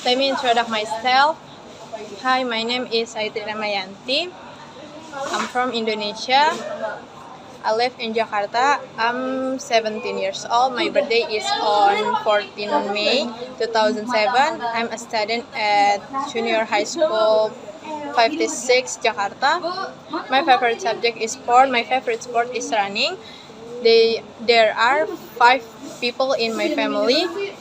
Let me introduce myself. Hi, my name is Aiti Ramayanti. I'm from Indonesia. I live in Jakarta. I'm 17 years old. My birthday is on 14 May 2007. I'm a student at Junior High School 56 Jakarta. My favorite subject is sport. My favorite sport is running. There are 5 people in my family.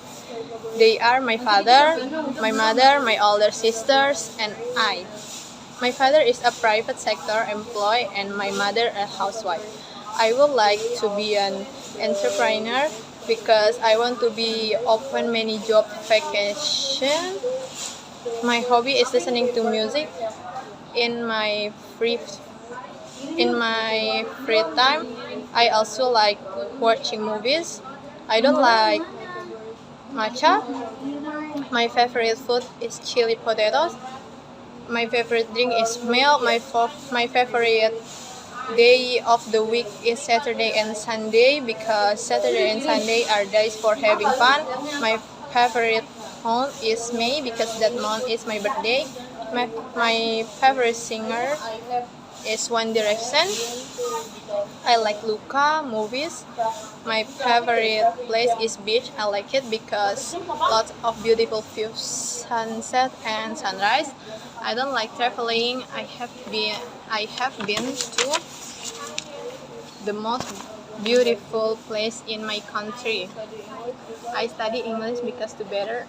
They are my father, my mother, my older sisters, and I. My father is a private sector employee and my mother a housewife. I would like to be an entrepreneur because I want to be open many job vacation. My hobby is listening to music in my free time. I also like watching movies. I don't like matcha. My favorite food is chili potatoes. My favorite drink is milk. My favorite day of the week is Saturday and Sunday because Saturday and Sunday are days for having fun. My favorite month is May because that month is my birthday. My favorite singer is One Direction. I like Luca movies. My favorite place is beach. I like it because lots of beautiful views, sunset and sunrise. I don't like traveling. I have been to the most beautiful place in my country. I study English because to better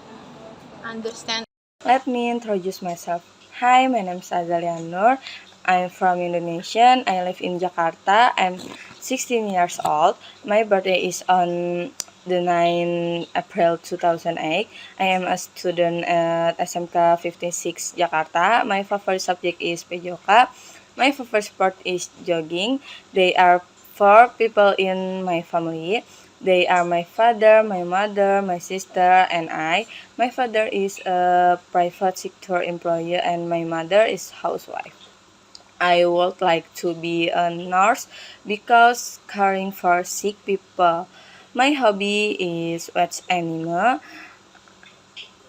understand. Let me introduce myself. Hi, my name is Azalia Nur. I'm from Indonesia. I live in Jakarta. I'm 16 years old. My birthday is on the 9 April 2008. I am a student at SMK 56 Jakarta. My favorite subject is PJOK. My favorite sport is jogging. They are 4 people in my family. They are my father, my mother, my sister, and I. My father is a private sector employee and my mother is housewife. I would like to be a nurse because caring for sick people. My hobby is watch anime.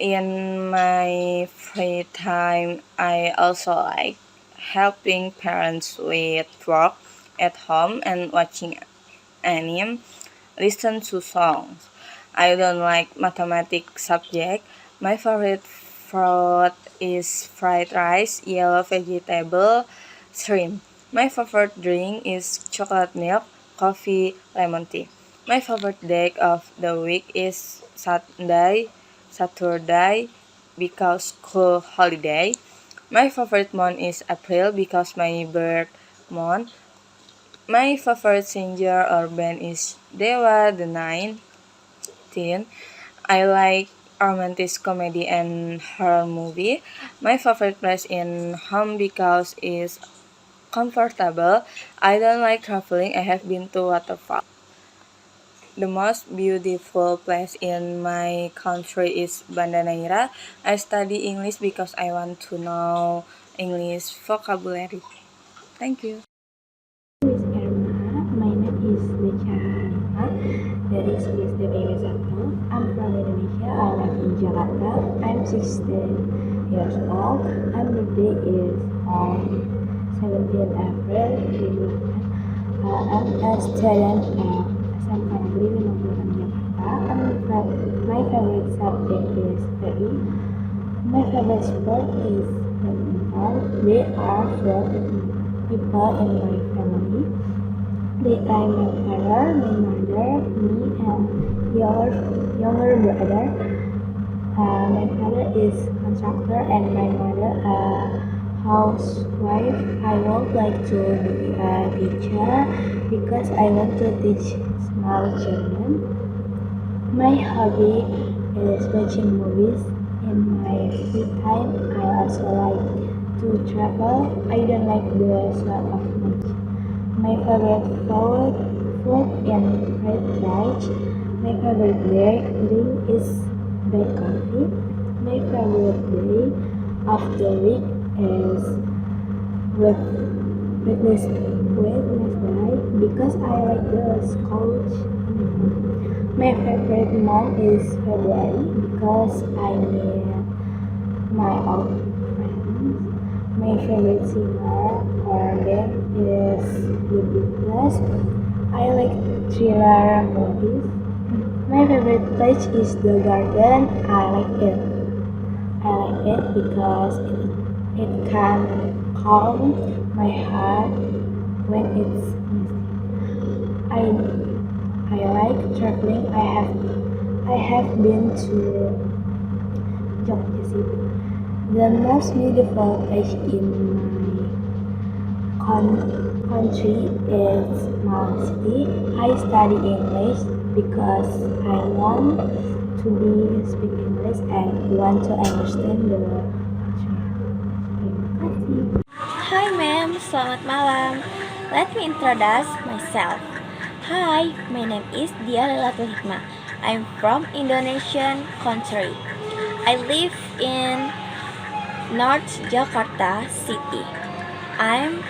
In my free time, I also like helping parents with work at home and watching anime, listen to songs. I don't like mathematics subject. My favorite fruit is fried rice, yellow vegetable, shrimp. My favorite drink is chocolate milk, coffee, lemon tea. My favorite day of the week is Saturday because school holiday. My favorite month is April because my birth month. My favorite singer or band is Dewa the 19. I like romantic comedy and horror movie. My favorite place in home because is comfortable. I don't like traveling. I have been to waterfall. The most beautiful place in my country is Banda Neira. I study English because I want to know English vocabulary. Thank you. Miss Irma, my name is Decha Hanifat. That is Miss Dewi Zato. I'm from Indonesia. I live in Jakarta. I'm 16 years old. My birthday is on 17 April 2000. I'm a student at SMK Negeri 56 Jakarta. My favorite subject is PI. My favorite sport is badminton. There are 4 people in my family. They are my father, my mother, me, and your younger brother. My father is contractor and my mother a housewife. I would like to be a teacher because I want to teach small children. My hobby is watching movies. In my free time, I also like to travel. I don't like the sort of much. My favorite food and fried rice. My favorite drink is black coffee. My favorite day of the week is Wednesday because I like the Scotch. My favorite month is February because I met of friends. My favorite singer or band is The Beatles. I like thriller movies. My favorite place is the garden. I like it because it can calm my heart when it's misty. I I like traveling. I have been to Jogja City, the most beautiful place in my country is Malang City. I study English because I want to speak English and want to understand the culture. Terima kasih. Hi ma'am, selamat malam. Let me introduce myself. Hi, my name is Dia Lailatul Hikmah. I'm from Indonesian country. I live in North Jakarta City. I'm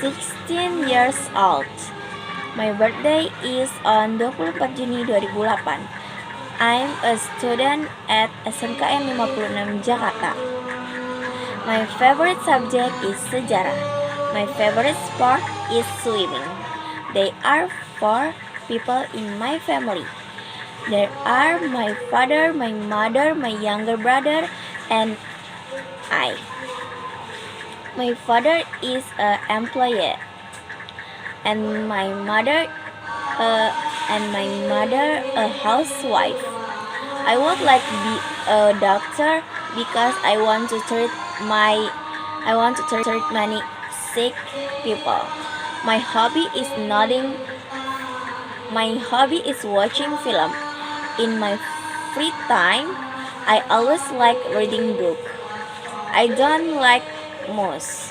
16 years old. My birthday is on 24 Juni 2008. I'm a student at SMKN 56 Jakarta. My favorite subject is sejarah. My favorite sport is swimming. There are 4 people in my family. There are my father, my mother, my younger brother, and I. My father is an employee, and my mother a housewife. I would like to be a doctor because I want to treat many sick people. My hobby is nothing. My hobby is watching film. In my free time, I always like reading book. I don't like mouse.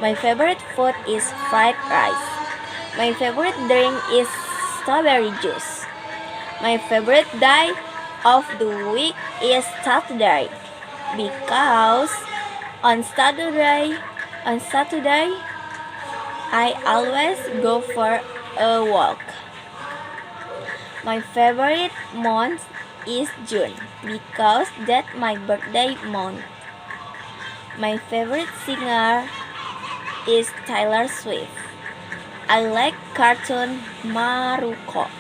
My favorite food is fried rice. My favorite drink is strawberry juice. My favorite day of the week is Saturday because on Saturday I always go for a walk. My favorite month is June because that's my birthday month. My favorite singer is Taylor Swift. I like cartoon Maruko.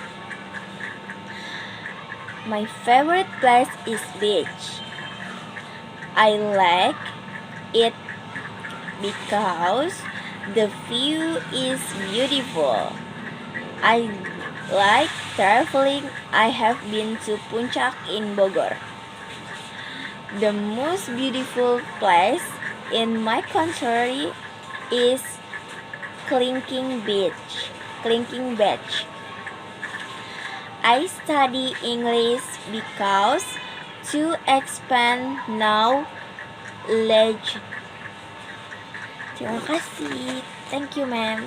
My favorite place is beach. I like it because the view is beautiful. I like traveling. I have been to Puncak in Bogor. The most beautiful place in my country is Clinking Beach. I study English because to expand knowledge. Terima kasih. Thank you, ma'am.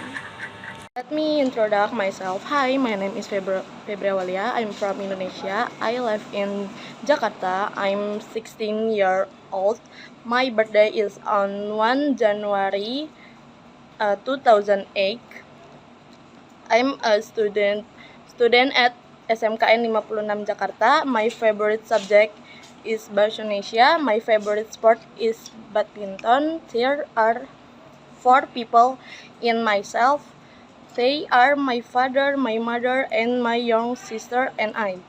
Let me introduce myself. Hi, my name is Febria Walia. I'm from Indonesia. I live in Jakarta. I'm 16 years old. My birthday is on 1 January 2008. I'm a student at SMKN 56 Jakarta. My favorite subject is Bahasa Indonesia. My favorite sport is badminton. There are 4 people in myself. They are my father, my mother, and my young sister and I.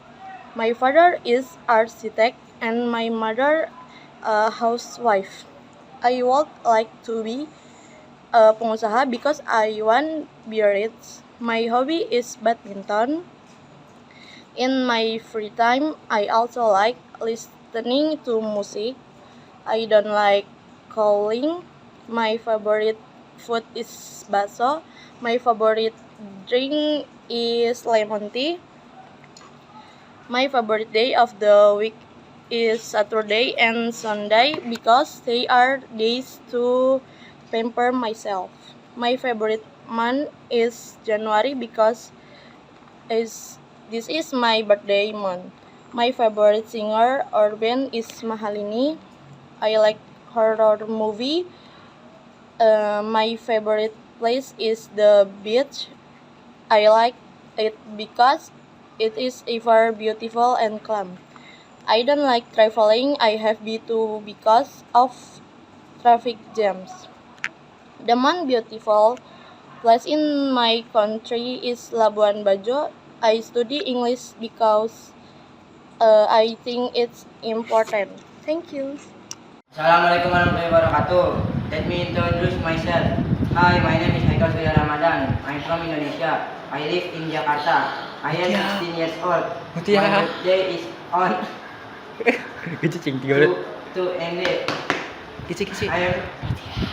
My father is architect and my mother a housewife. I would like to be a pengusaha because I want to be rich. My hobby is badminton. In my free time, I also like listening to music. I don't like calling. My favorite food is bakso. My favorite drink is lemon tea. My favorite day of the week is Saturday and Sunday because they are days to pamper myself. My favorite month is January because this is my birthday month. My favorite singer or band is Mahalini. I like horror movie. My favorite place is the beach. I like it because it is ever beautiful and calm. I don't like traveling. I have been to because of traffic jams. The most beautiful place in my country is Labuan Bajo. I study English because I think it's important. Thank you. Assalamualaikum warahmatullahi wabarakatuh. Let me introduce myself. Hi, my name is Haikal Surya Ramadan. I'm from Indonesia. I live in Jakarta. I am 16 years old. My birthday is on Kecing tiga 2 ND. Kecing. I am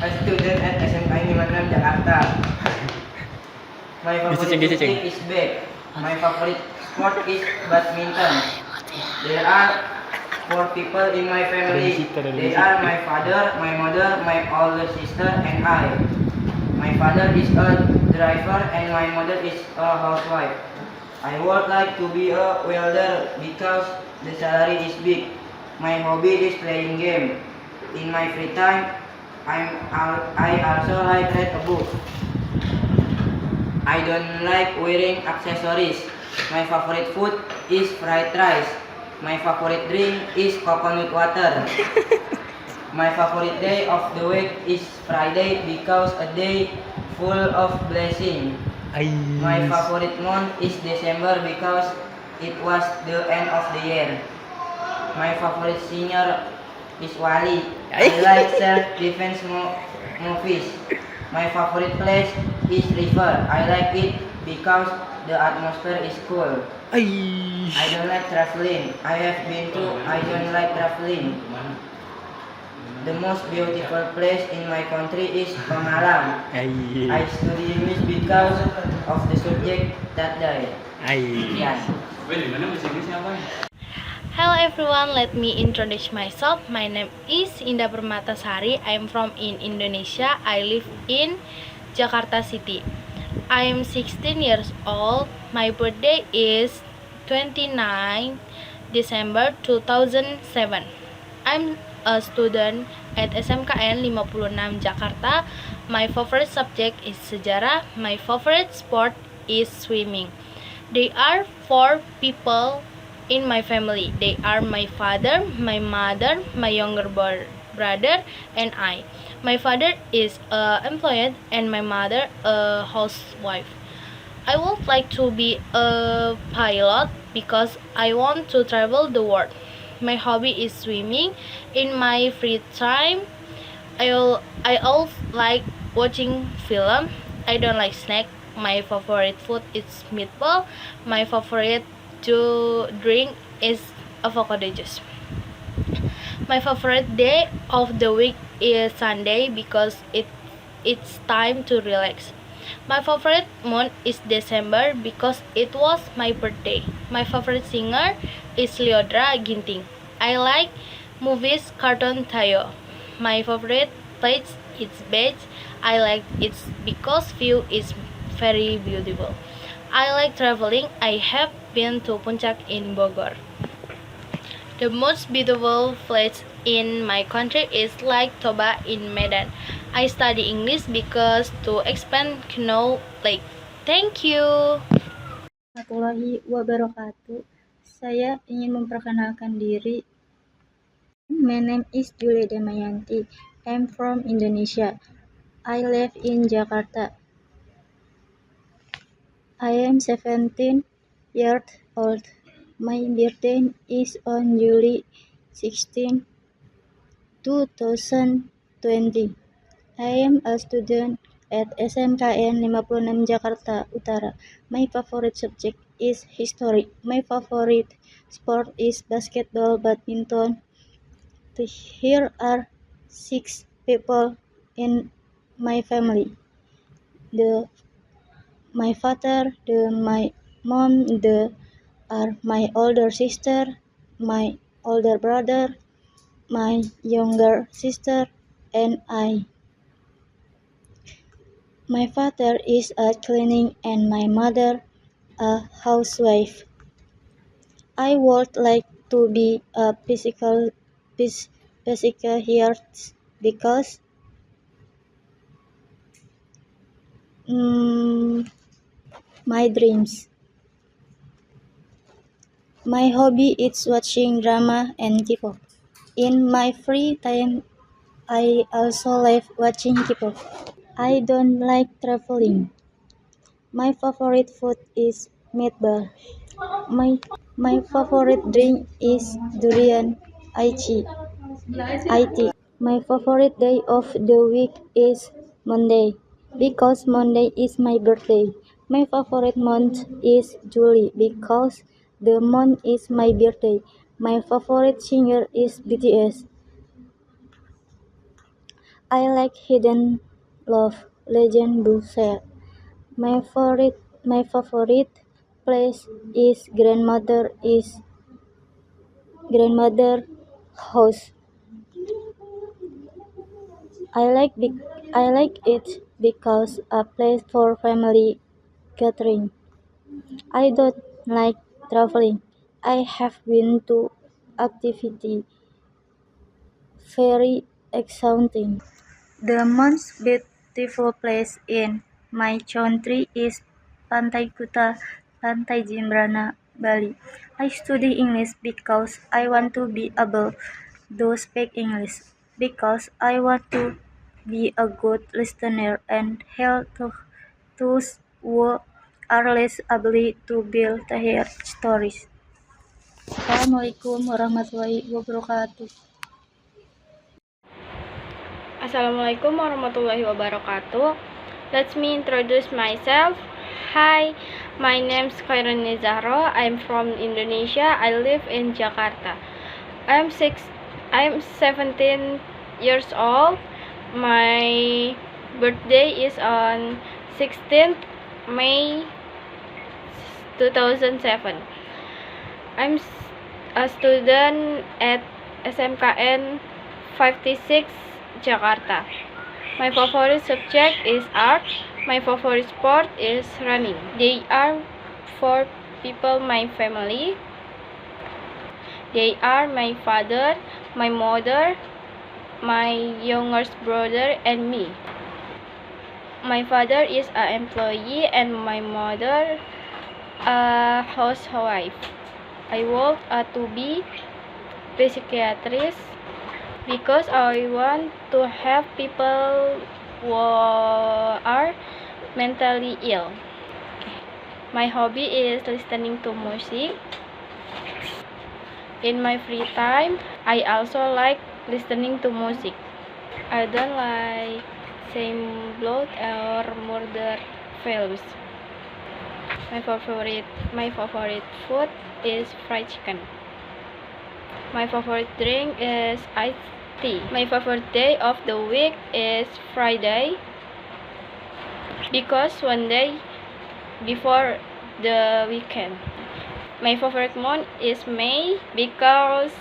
a student at SMK 56 Jakarta. My favorite music is band. My favorite sport is badminton. There are 4 people in my family. They are my father, my mother, my older sister, and I. My father is a driver and my mother is a housewife. I would like to be a welder because the salary is big. My hobby is playing game. In my free time, I also like read a book. I don't like wearing accessories. My favorite food is fried rice. My favorite drink is coconut water. My favorite day of the week is Friday because a day full of blessing. My favorite month is December because it was the end of the year. My favorite singer is Wali. I like self-defense movies. My favorite place is river. I like it because the atmosphere is cool. I don't like traveling. I don't like traveling. The most beautiful place in my country is Pemalang. I study English because of the subject that day. Yes. Hello everyone, let me introduce myself. My name is Indah Permatasari. I'm from Indonesia. I live in Jakarta City. I am 16 years old. My birthday is 29 December 2007. I'm a student at SMKN 56 Jakarta. My favorite subject is sejarah. My favorite sport is swimming. There are 4 people in my family. They are my father, my mother, my younger brother, and I. My father is employed and my mother a housewife. I would like to be a pilot because I want to travel the world. My hobby is swimming. In my free time, I also like watching film. I don't like snack. My favorite food is meatball. My favorite to drink is avocado juice. My favorite day of the week is Sunday because it's time to relax. My favorite month is December because it was my birthday. My favorite singer is Lyodra Ginting. I like movies Cartoon Tayo. My favorite place is beach. I like it because view is very beautiful. I like traveling. I have been to Puncak in Bogor. The most beautiful place in my country is Lake Toba in Medan. I study English because to expand Kno Lake. Thank you. Warahmatullahi wabarakatuh. Saya ingin memperkenalkan diri. My name is Julia Damayanti. I'm from Indonesia. I live in Jakarta. I am 17 years old. My birthday is on July 16, 2020. I am a student at SMKN 56 Jakarta Utara. My favorite subject is history. My favorite sport is basketball, badminton. Here are 6 people in my family. My father, my mom, are my older sister, my older brother, my younger sister, and I. My father is a cleaning and my mother a housewife. I would like to be a physical here because my dreams. My hobby is watching drama and K-pop. In my free time, I also love watching K-pop. I don't like traveling. My favorite food is meatball. My my favorite drink is durian ice tea. My favorite day of the week is Monday because Monday is my birthday. My favorite month is July because the month is my birthday. My favorite singer is BTS. I like Hidden Love, Legend Bullshit. My favorite place is grandmother house. I like it because a place for family gathering. I don't like traveling. I have been to activity very exciting. The most beautiful place in my country is Pantai Kuta, Pantai Jimbrana, Bali. I study English because I want to be able to speak English, because I want to be a good listener and help to those who are less able to build their stories. Assalamualaikum warahmatullahi wabarakatuh. Assalamualaikum warahmatullahi wabarakatuh. Let me introduce myself. Hi, my name is Khairani Zahro. I'm from Indonesia. I live in Jakarta. I'm 17 years old. My birthday is on 16th May 2007. I'm a student at SMKN 56 Jakarta. My favorite subject is art. My favorite sport is running. They are four people my family. They are my father, my mother, my youngest brother, and me. My father is an employee and my mother a housewife. I want to be a psychiatrist because I want to help people who are mentally ill. My hobby is listening to music. In my free time, I also like listening to music. I don't like same blood or murder films. My favorite food is fried chicken. My favorite drink is iced tea. My favorite day of the week is Friday because one day before the weekend. My favorite month is May because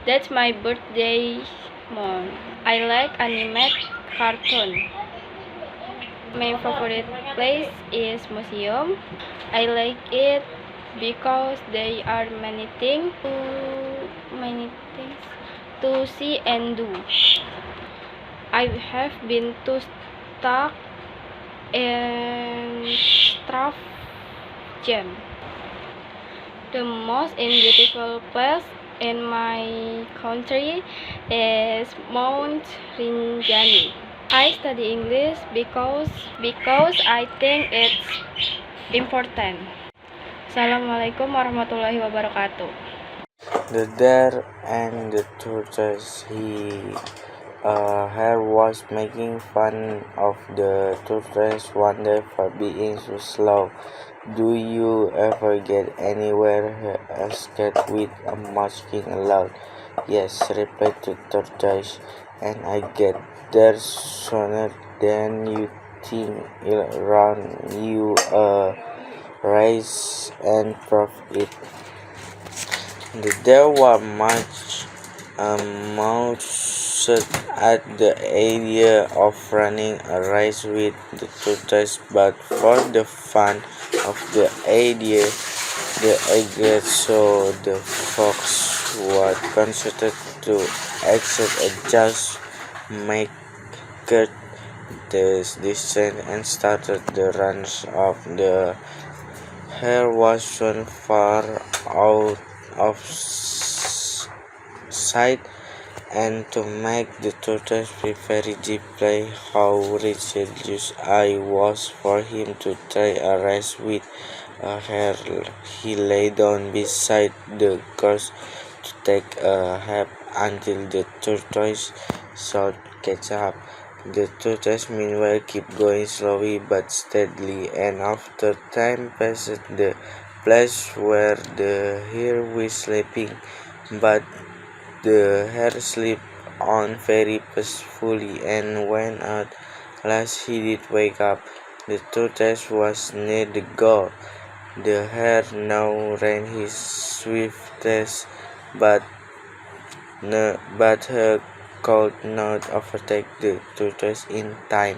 that's my birthday month. I like anime cartoon. My favorite place is museum. I like it because there are many things to see and do. I have been to stuck in traffic jam. The most beautiful place in my country is Mount Rinjani. I study English because I think it's important. Assalamualaikum warahmatullahi wabarakatuh. The Dare and the Tortoise. Hare was making fun of the tortoise one day for being so slow. Do you ever get anywhere? He asked with a masking aloud. Yes, replied the tortoise, and I get there sooner than you think. Around you race and prove it. There were much amused at the idea of running a race with the tortoise, but for the fun of the idea, the eagle saw the fox was consulted to accept a just make the descent and started the runs of the hare was soon far out of sight, and to make the tortoise be very deeply how jealous I was for him to try a race with a hare. He lay down beside the course to take a nap until the tortoise should catch up. The tortoise meanwhile kept going slowly but steadily, and after time passed the place where the hare was sleeping, but the hare slept on very peacefully, and when at last he did wake up, the tortoise was near the goal. The hare now ran his swiftest, but could not overtake the tortoise in time.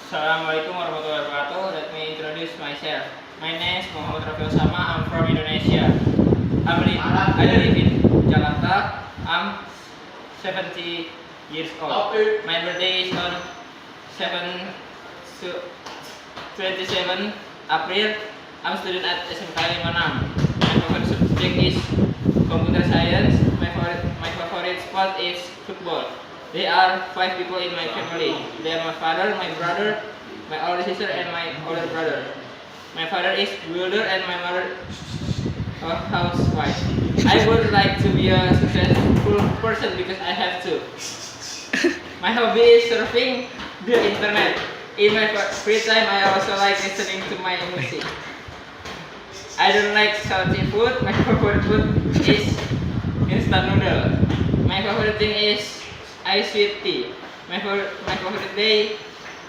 Assalamualaikum warahmatullahi wabarakatuh. Let me introduce myself. My name is Muhammad Rafiul Sama. I'm from Indonesia. I live in Jakarta. I'm 70 years old. My birthday is on 27 April. I'm student at SMK 56. My favorite subject is computer science. My favorite sport is football. There are 5 people in my family. They are my father, my brother, my older sister, and my older brother. My father is builder and my mother a housewife. I would like to be a successful person because I have to. My hobby is surfing the internet. In my free time, I also like listening to my music. I don't like salty food. My favorite food is instant noodle. My favorite thing is ice sweet tea. My favorite day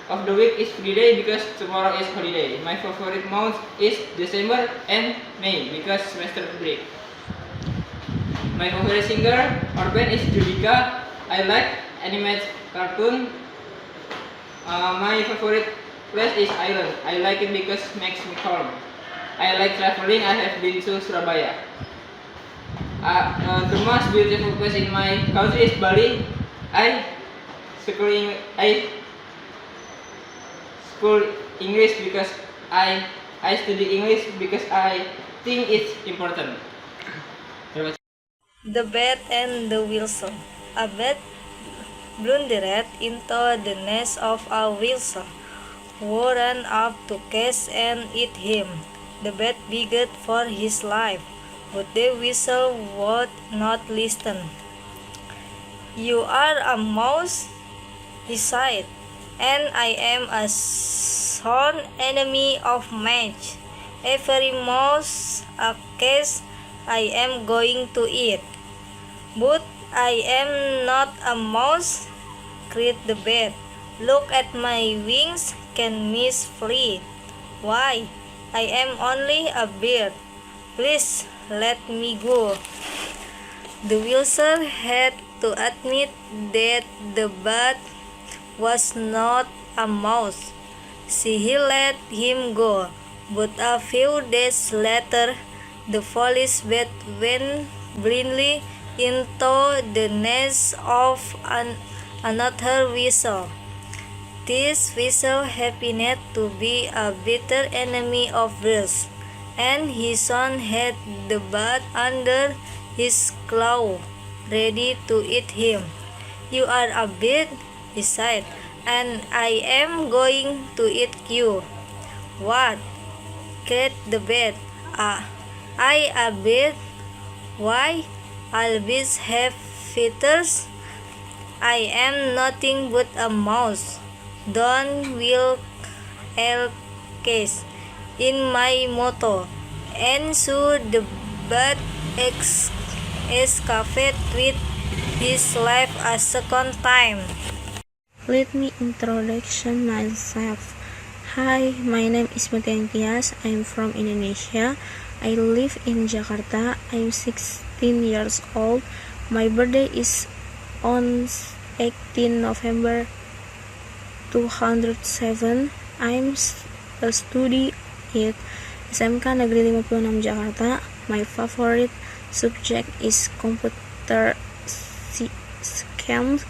of the week is Friday because tomorrow is holiday. My favorite month is December and May because semester break. My favorite singer or band is Judika. I like animated cartoon. My favorite place is Ireland. I like it because it makes me calm. I like traveling. I have been to Surabaya. The most beautiful place in my country is Bali. I school English because I study English because I think it's important. The Bat and the Wilson. A bat blundered into the nest of a wilson, who ran up to catch and eat him. The bat begged for his life, but the weasel would not listen. "You are a mouse," he said, "and I am a sworn enemy of match. Every mouse I catch I am going to eat." "But I am not a mouse," cried the bat. "Look at my wings, can miss flee. Why, I am only a bird. Please let me go." The weasel had to admit that the bat was not a mouse. So he let him go, but a few days later, the foolish bat went blindly into the nest of another weasel. This weasel happened to be a bitter enemy of birds, and he soon had the bat under his claw, ready to eat him. "You are a bird," he said, "and I am going to eat you." "What?" cried the bat. I a bird? Why, all birds have feathers. I am nothing but a mouse. Don't will case in my motto." And so the bat escaped with his life a second time. Let me introduce myself. Hi, my name is Mutia Tias. I'm from Indonesia. I live in Jakarta. I'm 16 years old. My birthday is on 18 November 2007. I'm a student at SMK Negeri 56 Jakarta. My favorite subject is computer science.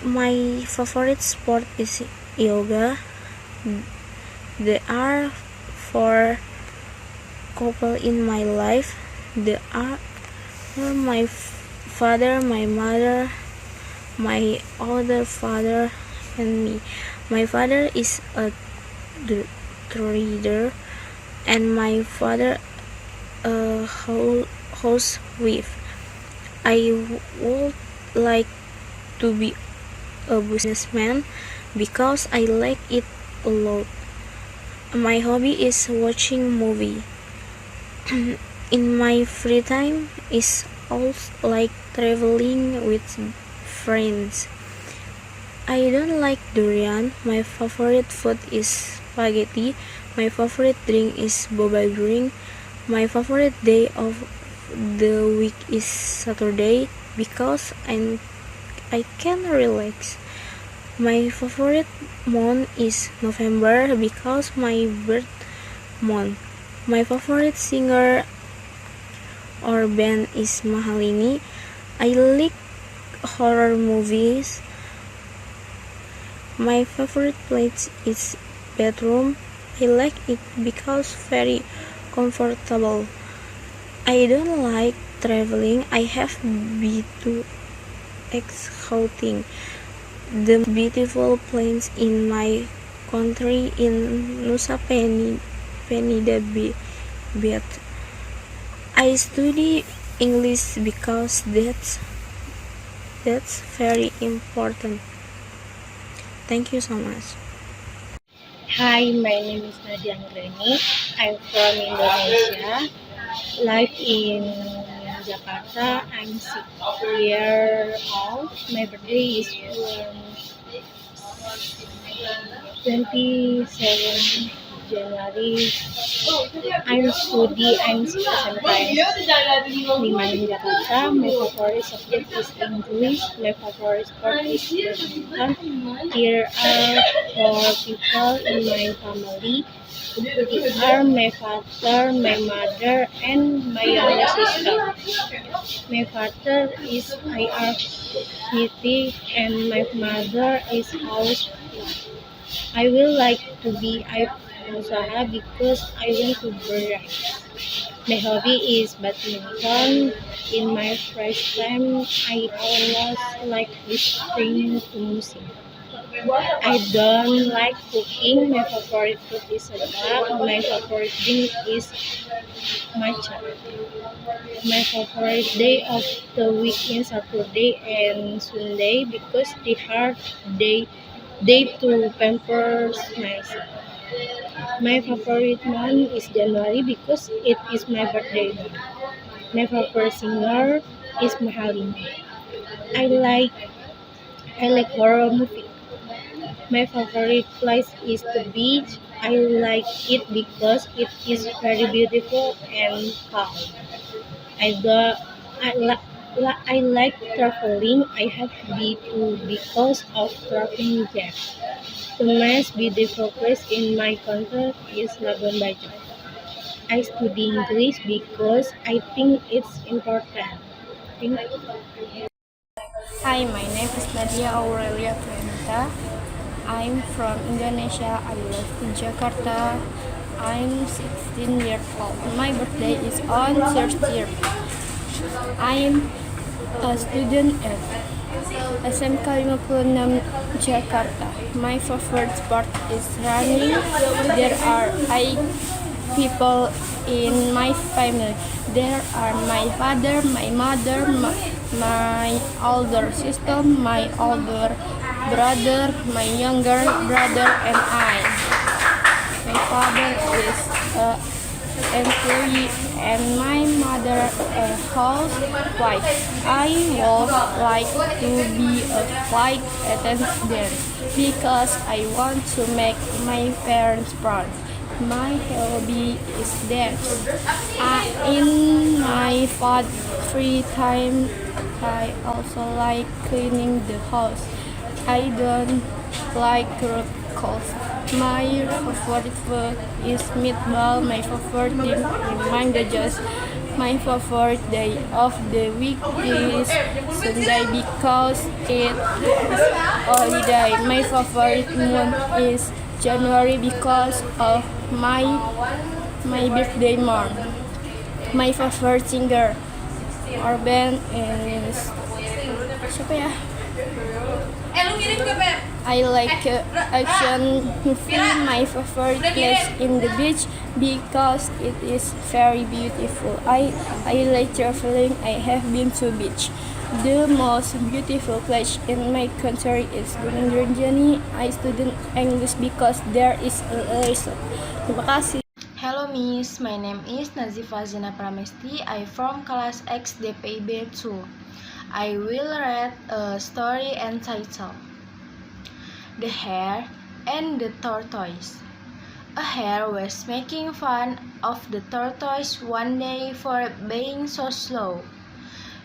My favorite sport is yoga. There are 4 couple in my life. They are my father, my mother, my older father, and me. My father is a trader, and my father a housewife. I would like to be a businessman because I like it a lot. My hobby is watching movie. In my free time is also like traveling with friends. I don't like durian. My favorite food is spaghetti. My favorite drink is boba drink. My favorite day of the week is Saturday because I can relax. My favorite month is November because my birth month. My favorite singer or band is Mahalini. I like horror movies. My favorite place is bedroom. I like it because very comfortable. I don't like traveling. I have been to exhausting. The beautiful plains in my country in Nusa Penida Beach. I study English because that's very important. Thank you so much. Hi, my name is Nadia Nurani. I'm from Indonesia. Live in Jakarta. I'm 6 years old. My birthday is 27 January. I'm SMK 5 Jakarta. My favorite subject is English. My favorite sport is badminton. Here are 4 people in my family. They are my father, my mother, and my younger sister. My father is IRCT and my mother is housewife. I will like to be usaha because I want to brag. My hobby is badminton. In my free time, I always like listening to music. I don't like cooking. My favorite food is soba. My favorite drink is matcha. My favorite day of the week is Saturday and Sunday because they are day to pamper myself. My favorite month is January because it is my birthday month. My favorite singer is Mahalini. I like horror movie. My favorite place is the beach. I like it because it is very beautiful and calm. I go. I like traveling. I have been to because of traveling jam. The most beautiful place in my country is Labuan Bajo. I study English because I think it's important. Thank you. Hi, my name is Nadia Aurelia Prenita. I'm from Indonesia. I live in Jakarta. I'm 16 years old. My birthday is on 30th. I'm a student at SMK 56 Jakarta. My favorite sport is running. There are 8 people in my family. There are my father, my mother, my older sister, my older brother, my younger brother, and I. My father is an employee and my mother a housewife. I would like to be a flight attendant because I want to make my parents proud. My hobby is dance. In my free time, I also like cleaning the house. I don't like chemicals. My favorite food is meatball. My favorite team is mango juice. My favorite day of the week is Sunday because it is holiday. My favorite month is January because of my birthday month. My favorite singer urban is siapa ya? I like action movie. My favorite place in the beach because it is very beautiful. I like traveling. I have been to beach. The most beautiful place in my country is Gunung Rinjani. I studied English because there is a resort. Terima kasih. Hello Miss, my name is Nazifa Zina Pramesti. I from class X DPIB 2. I will read a story entitled The Hare and the Tortoise. A hare was making fun of the tortoise one day for being so slow.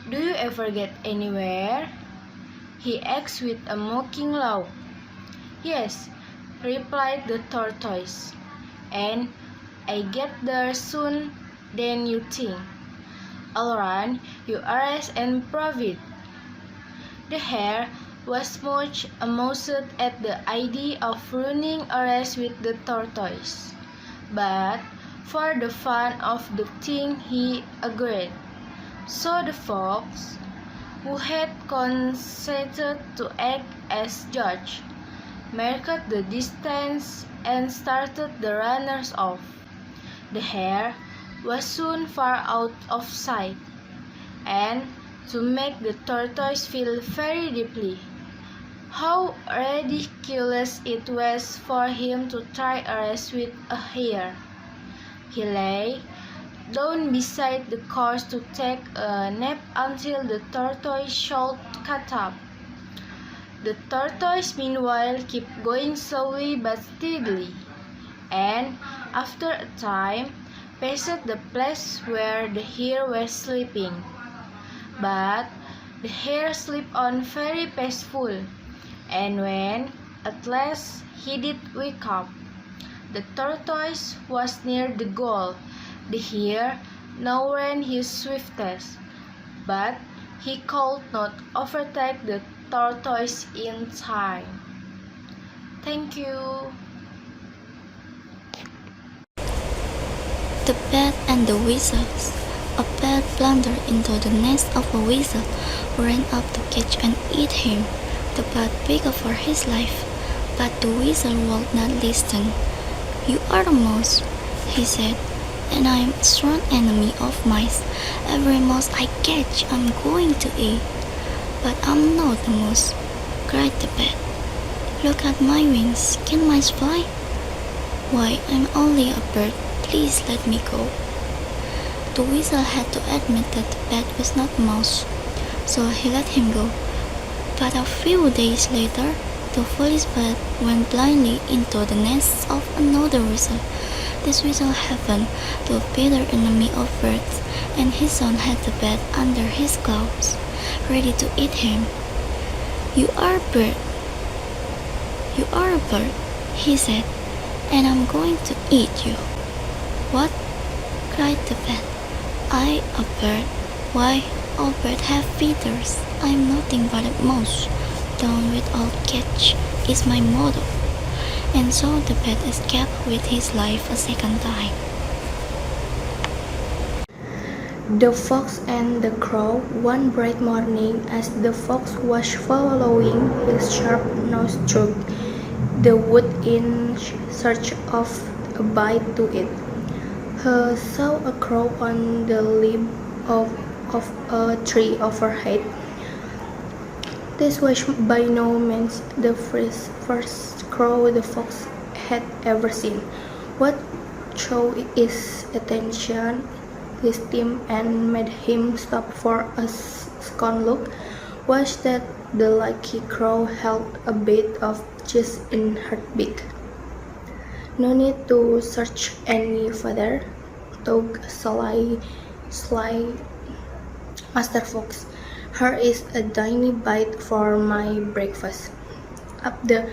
Do you ever get anywhere? He asked with a mocking laugh. Yes, replied the tortoise, and I get there soon than you think. I'll run, you arrest and prove it. The hare was much amused at the idea of running a race with the tortoise, but for the fun of the thing he agreed. So the fox, who had consented to act as judge, marked the distance and started the runners off. The hare was soon far out of sight, and to make the tortoise feel very deeply how ridiculous it was for him to try a race with a hare, he lay down beside the course to take a nap until the tortoise should catch up. The tortoise meanwhile kept going slowly but steadily, and after a time passed the place where the hare was sleeping. But the hare slept on very peaceful, and when at last he did wake up, the tortoise was near the goal. The hare now ran his swiftest, but he could not overtake the tortoise in time. Thank you. The Bat and the Weasels. A bat blundered into the nest of a weasel, who ran up to catch and eat him. The bat begged for his life, but the weasel would not listen. "You are a mouse," he said, "and I am a strong enemy of mice. Every mouse I catch I'm going to eat." "But I'm not a mouse," cried the bat. "Look at my wings. Can mice fly?" "Why, I'm only a bird. Please let me go." The weasel had to admit that the bat was not a mouse, so he let him go. But a few days later, the foolish bat went blindly into the nest of another weasel. This weasel happened to be a bitter enemy of birds, and he soon had the bat under his claws, ready to eat him. "You are a bird. You are a bird," he said, "and I'm going to eat you." "What?" cried the bat. "I, a bird? Why, all birds have feathers. I'm nothing but a mouse. Down without catch is my motto." And so the bat escaped with his life a second time. The Fox and the Crow. One bright morning, as the fox was following his sharp nose through the wood in search of a bite to eat, he saw a crow on the limb of a tree overhead. This was by no means the first crow the fox had ever seen. What drew his attention, his team, and made him stop for a second look was that the lucky crow held a bit of cheese in her beak. "No need to search any further," thought sly Master Fox. "Here is a tiny bite for my breakfast." Up the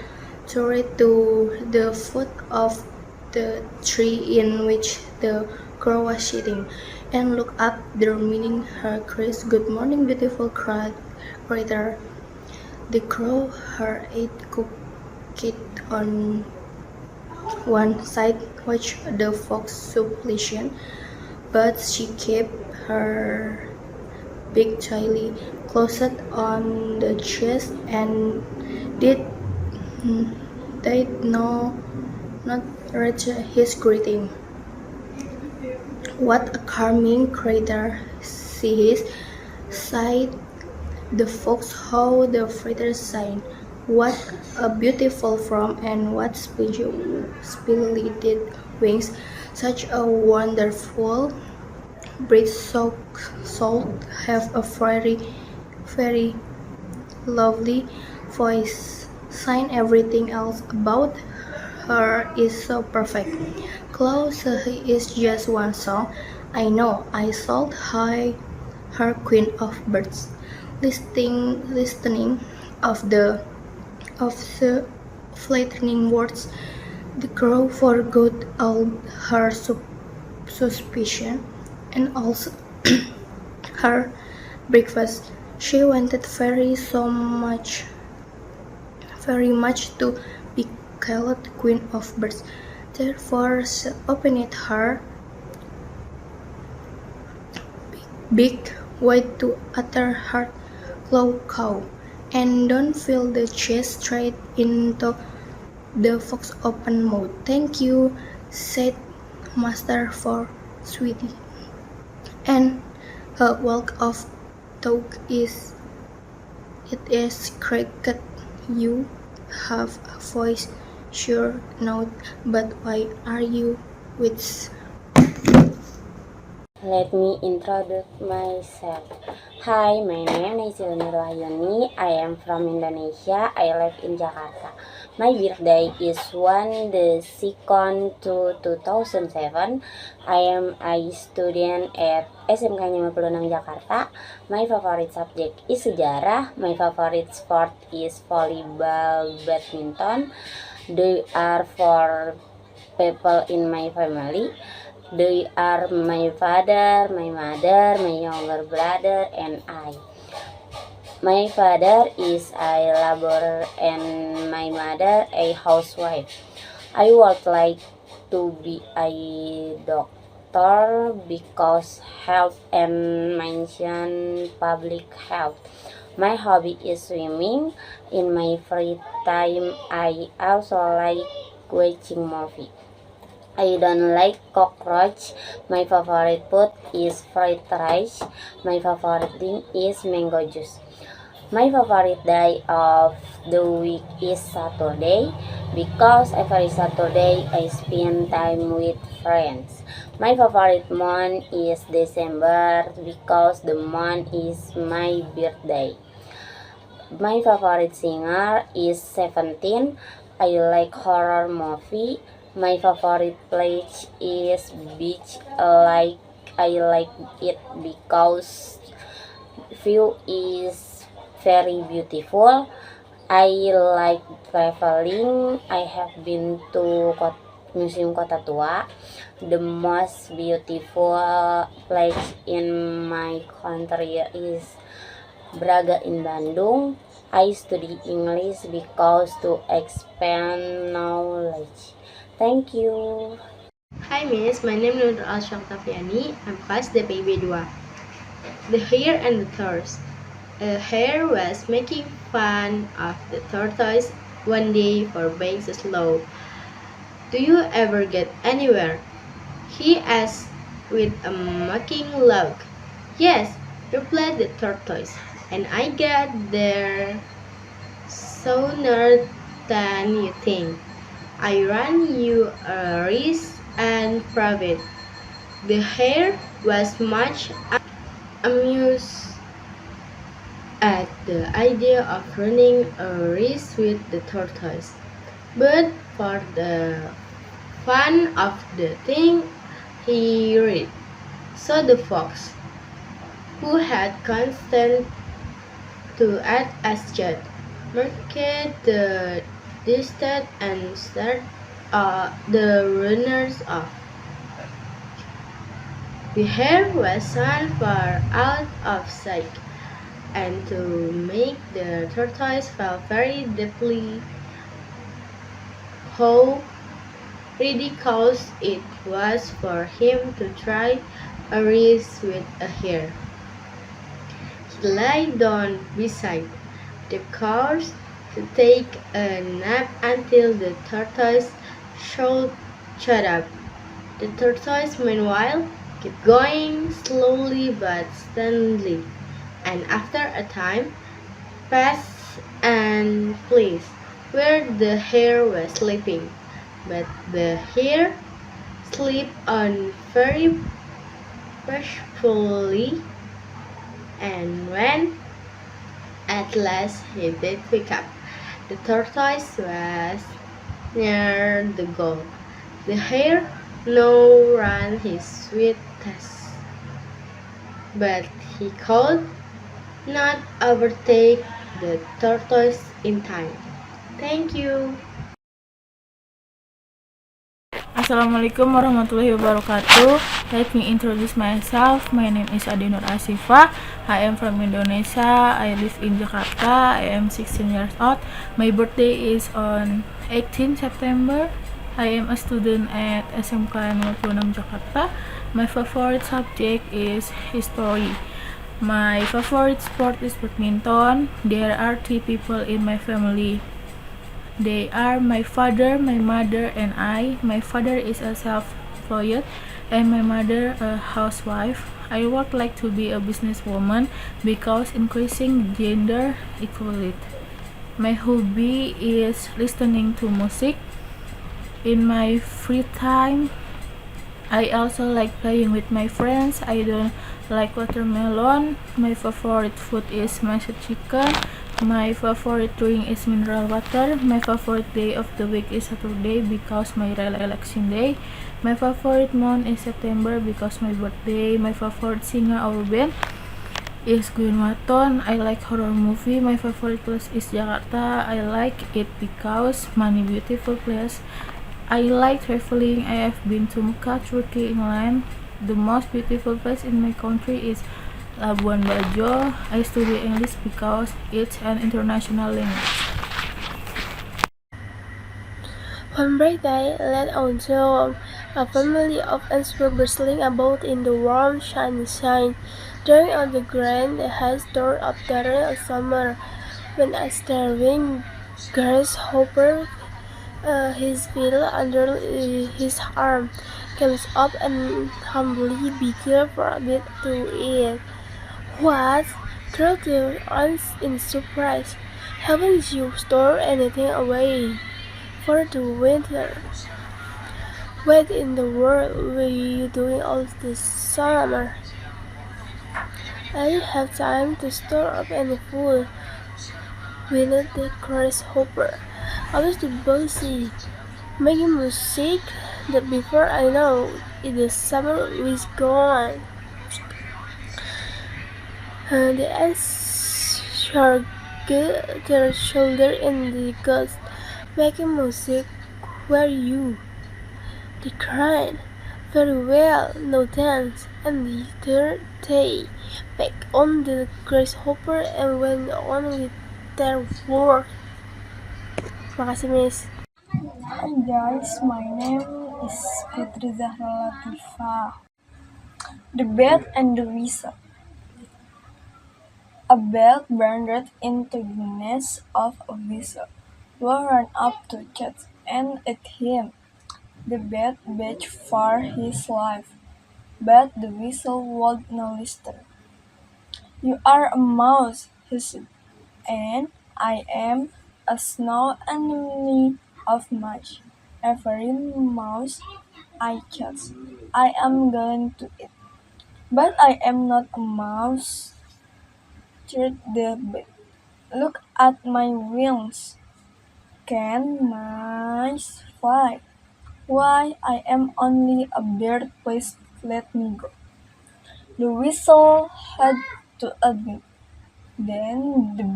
tree to the foot of the tree in which the crow was sitting, and looked up there, meaning her cries, "Good morning, beautiful creature." The crow, her head cocked on one side, watched the fox supplicant, but she kept her big chili closet on the chest, and did not reach his greeting. What a charming creature she is, sighed the fox. How the feathers shine! What a beautiful form, and what splendid wings! Such a wonderful breed. So have a very lovely voice. Sign everything else about her is so perfect. Close is just one song. I know I sold high her queen of birds. Listening of the flattering words, the crow forgot all her suspicion and also her breakfast. She wanted very much to be called Queen of Birds. Therefore, she opened her beak wide to utter her caw, and don't feel the chase straight into the fox's open mouth. Thank you, said Master for Sweetie, and her walk of talk is cricket. You have a voice, sure note, but why are you with? Let me introduce myself. Hi, my name is Ilmi Rohayuni. I am from Indonesia. I live in Jakarta. My birthday is 1/2 2007. I am a student at SMK 56 Jakarta. My favorite subject is sejarah. My favorite sport is volleyball, badminton. They are for people in my family. They are my father, my mother, my younger brother, and I. My father is a laborer and my mother a housewife. I would like to be a doctor because health and mention public health. My hobby is swimming. In my free time, I also like watching movie. I don't like cockroach. My favorite food is fried rice. My favorite drink is mango juice. My favorite day of the week is Saturday because every Saturday I spend time with friends. My favorite month is December because the month is my birthday. My favorite singer is Seventeen. I like horror movie. My favorite place is beach. I like it because view is very beautiful. I like traveling. I have been to Museum Kota Tua. The most beautiful place in my country is Braga in Bandung. I study English because to expand knowledge. Thank you. Hi Miss, my name is Nur Al-Shaktafiani. I'm class DPIB 2. The Hare and the Tortoise. A hare was making fun of the tortoise one day for being so slow. Do you ever get anywhere? He asked with a mocking look. Yes, replied the tortoise, and I get there sooner than you think. I ran you a race and proved it. The hare was much amused at the idea of running a race with the tortoise, but for the fun of the thing, he read. So the fox, who had constant to act as judge, marked the distance and start the runners off. The hare was soon far out of sight, and to make the tortoise feel very deeply how ridiculous it was for him to try a race with a hare. lie down beside the cows to take a nap until the tortoise should shut up. The tortoise, meanwhile, kept going slowly but steadily, and after a time passed and place where the hare was sleeping. But the hare slept on very peacefully, and when at last he did wake up, the tortoise was near the goal. The hare now ran his sweetest, but he could not overtake the tortoise in time. Thank you. Assalamualaikum warahmatullahi wabarakatuh. Let me introduce myself. My name is Adinur Asifa. I am from Indonesia. I live in Jakarta. I am 16 years old. My birthday is on 18 September. I am a student at SMK 56 Jakarta. My favorite subject is history. My favorite sport is badminton. There are 3 people in my family. They are my father, my mother, and I. My father is a self-employed and my mother a housewife. I would like to be a businesswoman because increasing gender equality. My hobby is listening to music. In my free time, I also like playing with my friends. I don't like watermelon. My favorite food is mashed chicken. My favorite drink is mineral water. My favorite day of the week is Saturday because my relaxing day. My favorite month is September because my birthday. My favorite singer or band is Gwen Waton. I like horror movie. My favorite place is Jakarta. I like it because many beautiful place. I like traveling. I have been to Mecca, Turkey, England. The most beautiful place in my country is Labuan Bajo. I study English because it's an international language. One bright day, led on dawn, a family of ants were bustling about in the warm sunshine, drawing out the grand door after a summer, when a starving grasshopper, his bill under his arm, comes up and humbly begged for a bit to eat. What? Cried the ants in surprise. Haven't you stored anything away for the winter? What in the world were you doing all this summer? I didn't have time to store up any food, whined the grasshopper. I was too busy making music that before I know it, the summer was gone. The ants shrugged their shoulder in disgust. Making music, were you? They cried. Very well, no thanks. And they back on the grasshopper and went on with their work. Makasih, Miss. Hi guys, my name is Fitri Zahra Latifa. The Bat and the Weasel. A bat wandered into the nest of a weasel, who ran up to catch and eat him. The bat begged for his life, but the weasel would not listen. "You are a mouse," he said, "and I am a snow enemy of mice. Every mouse I catch, I am going to eat." "But I am not a mouse," chirped the bat. "Look at my wings. Can mice fly? Why, I am only a bird. Please let me go." The weasel had to admit then the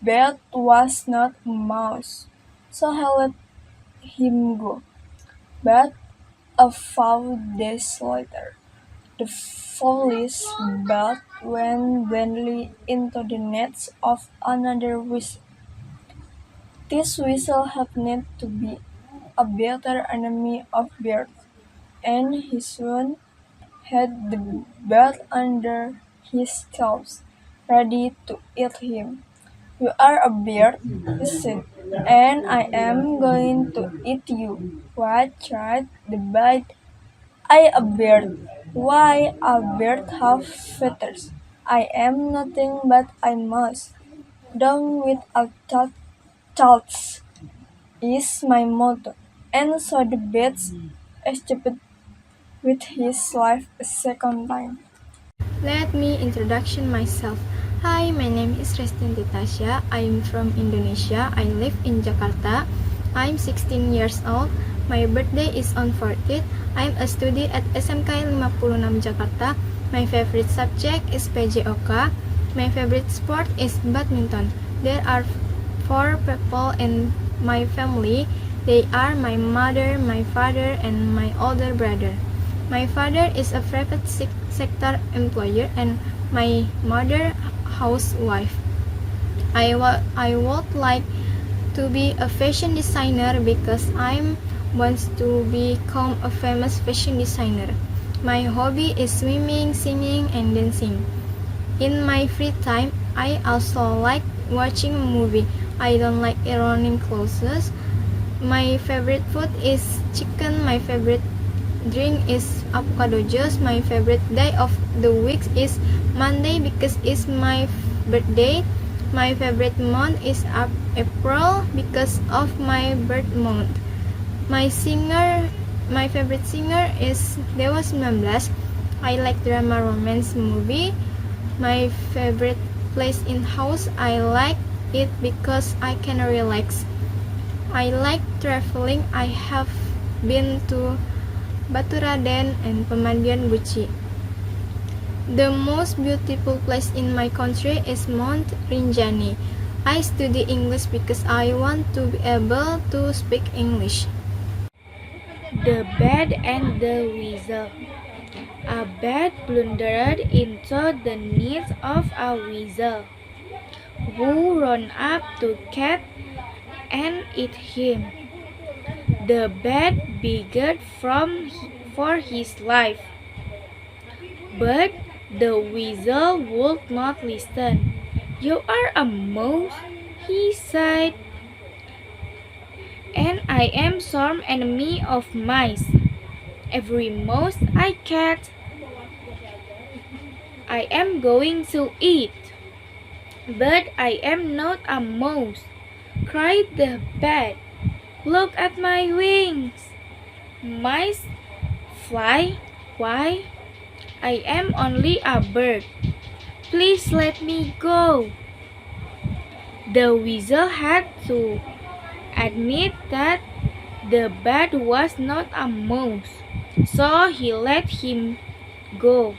bat was not a mouse, so he let him go. But a few days later, the foolish bat went blindly into the nets of another weasel. This weasel happened to be a bitter enemy of birds, and he soon had the bat under his claws, ready to eat him. You are a bird, he said, and I am going to eat you. What? Tried the bite. I a bird. Why a bird have feathers? I am nothing but a mouse. Down with a thoughts is my motto. And so the bird escaped with his life a second time. Let me introduction myself. Hi, my name is Restinti Tasya. I'm from Indonesia. I live in Jakarta. I'm 16 years old. My birthday is on 14th. I'm a student at SMK 56 Jakarta. My favorite subject is PJOK. My favorite sport is badminton. There are 4 people in my family. They are my mother, my father, and my older brother. My father is a private sector employer and my mother housewife. I would like to be a fashion designer because I want to become a famous fashion designer. My hobby is swimming, singing, and dancing. In my free time, I also like watching a movie. I don't like ironing clothes. My favorite food is chicken. My favorite drink is avocado juice. My favorite day of the week is Monday because it's my birthday. My favorite month is April because of my birth month. My favorite singer is Dewa 19. I like drama romance movie. My favorite place in house, I like it because I can relax. I like traveling. I have been to Baturaden and Pemandian Guci. The most beautiful place in my country is Mount Rinjani. I study English because I want to be able to speak English. The Bat and the Weasel. A bat blundered into the nest of a weasel, who ran up to catch and eat him. The bat begged for his life, but the weasel would not listen. "You are a mouse," he said, "and I am some enemy of mice. Every mouse I catch, I am going to eat." "But I am not a mouse," cried the bat. "Look at my wings. Mice fly. Why? I am only a bird. Please let me go." The weasel had to admit that the bat was not a mouse, so he let him go.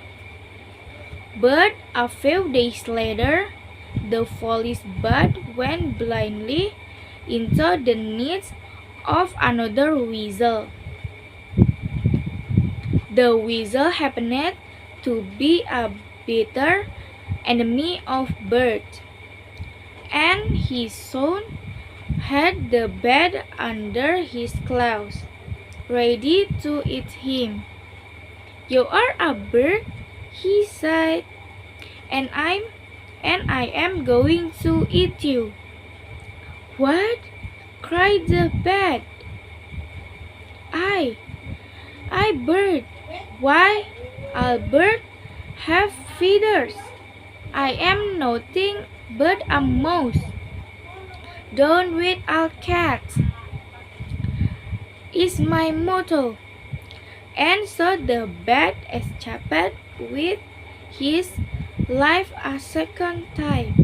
But a few days later, the foolish bat went blindly into the nest of another weasel. The weasel happened to be a bitter enemy of birds, and he soon had the bat under his claws, ready to eat him. "You are a bird," he said, and I am going to eat you." "What?" cried the bat. I bird. Why, a bird have feathers. I am nothing but a mouse. Don't with all cats is my motto." And so the bat escaped with his life a second time.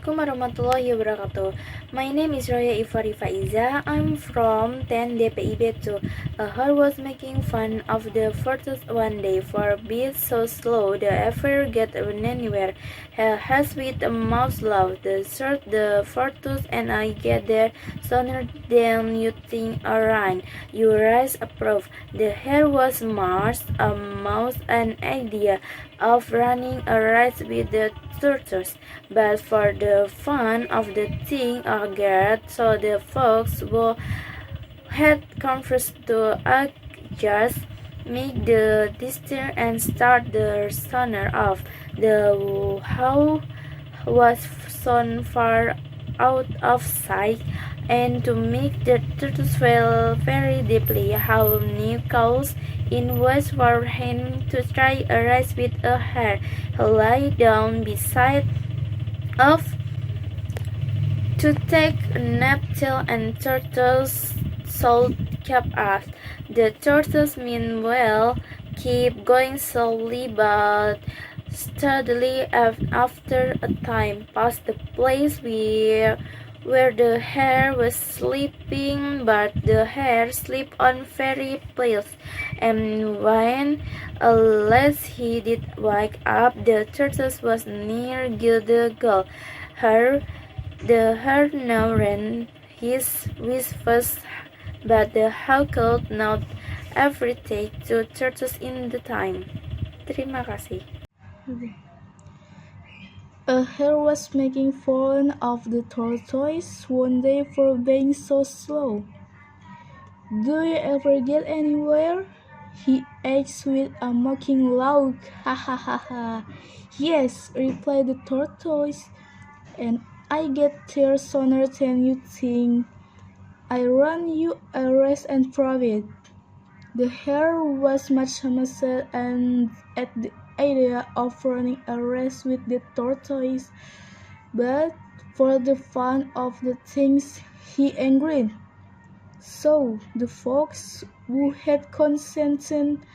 Assalamualaikum warahmatullahi wabarakatuh. My name is Roya Ifari Faiza. I'm from 10 DPIB 2. A herd was making fun of the tortoise one day for being so slow they ever get anywhere. As with a mouse love, the tortoise and I get there sooner than you think. Alright, you rise approve. The hare was a mouse, an idea of running a race with the tortoise, but for the fun of the thing, Garrett so the folks had conversed to just make the distance and start the runner off. The how was soon far out of sight, and to make the turtles feel very deeply how new calls in was for him to try a race with a hare. He lay down beside of to take a nap till and turtles should keep up. The turtles meanwhile keep going slowly but steadily. After a time past the place where the hare was sleeping, but the hare slept on very place, and when at last he did wake up, the tortoise was near the goal. The hare now ran his wish fast, but the hare could not ever take the tortoise in the time. Terima kasih. A hare was making fun of the tortoise one day for being so slow. "Do you ever get anywhere?" he asked with a mocking laugh. "Ha ha ha ha! Yes," replied the tortoise, "and I get there sooner than you think. I run you a race and prove it." The hare was much amused at the idea of running a race with the tortoise, but for the fun of the things he agreed. So the fox, who had consented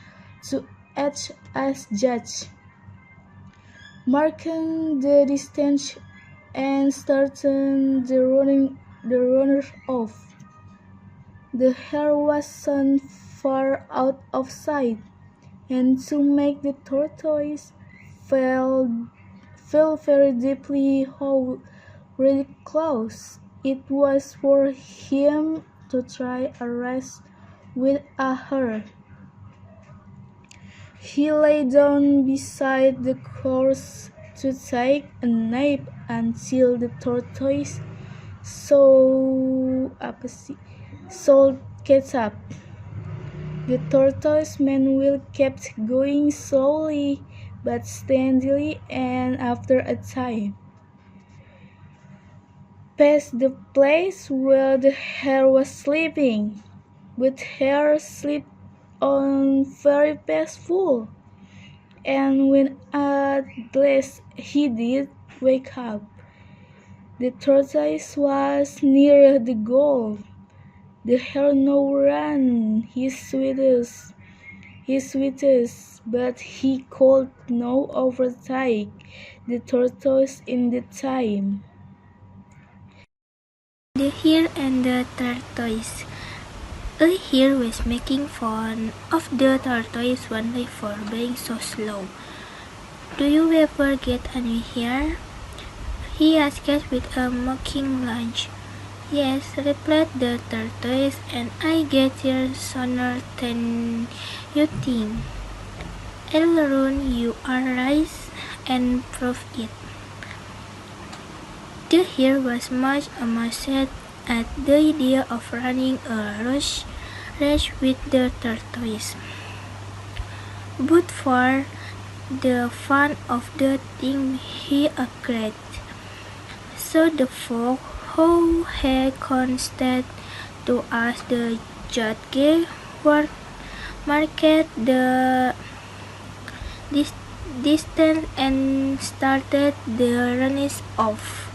to act as judge, marked the distance and started the runners off. The hare was soon far out of sight, and to make the tortoise feel very deeply how ridiculous it was for him to try a race with a hare. He lay down beside the course to take a nap until the tortoise should catch up. The tortoise meanwhile kept going slowly but steadily, and after a time passed the place where the hare was sleeping. But hare slept on very peaceful, and when at last he did wake up, the tortoise was near the goal. The hare now ran his sweetest, but he could not overtake the tortoise in the time. The Hare and the Tortoise. A hare was making fun of the tortoise one day for being so slow. "Do you ever get any here?" he asked with a mocking laugh. "Yes," replied the tortoise, "and I get here sooner than you think. I'll run you a race and prove it." The hare was much amused at the idea of running a race with the tortoise, but for the fun of the thing he agreed. So the fox, who had consented to ask the judge, marked the distance and started the runnings off.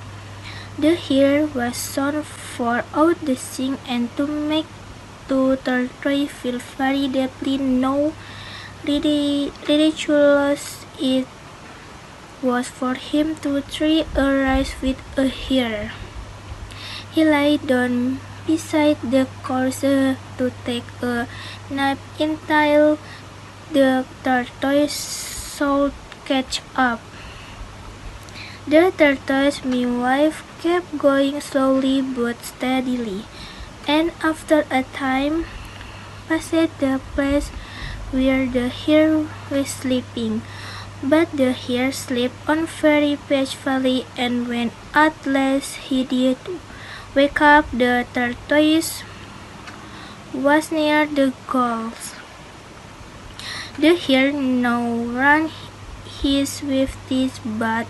The hare was soon far out the scene, and to make the tortoise feel very deeply how ridiculous it was for him to try a race with a hare, he lay down beside the course to take a nap until the tortoise should catch up. The tortoise meanwhile kept going slowly but steadily, and after a time passed the place where the hare was sleeping. But the hare slept on very peacefully, and when at last he did wake up, the tortoise was near the goal. The hare now ran his swiftest but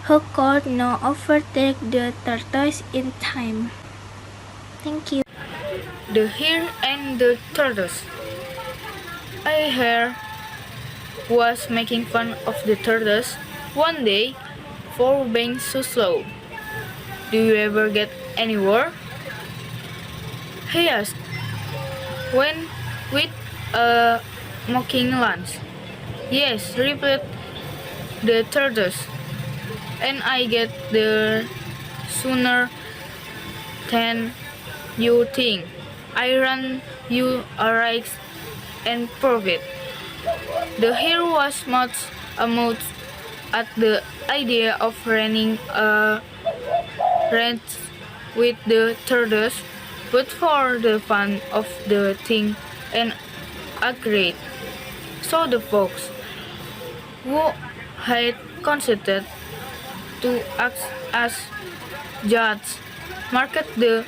who could not overtake the tortoise in time. Thank you. The Hare and the Tortoise. A hare was making fun of the tortoise one day for being so slow. "Do you ever get anywhere?" he asked, when with a mocking glance. "Yes," replied the tortoise, "and I get there sooner than you think. I run you a race and prove it." The hare was much amused at the idea of running a race with the tortoise, but for the fun of the thing and agreed. So the fox, who had consented to act as judge, marked the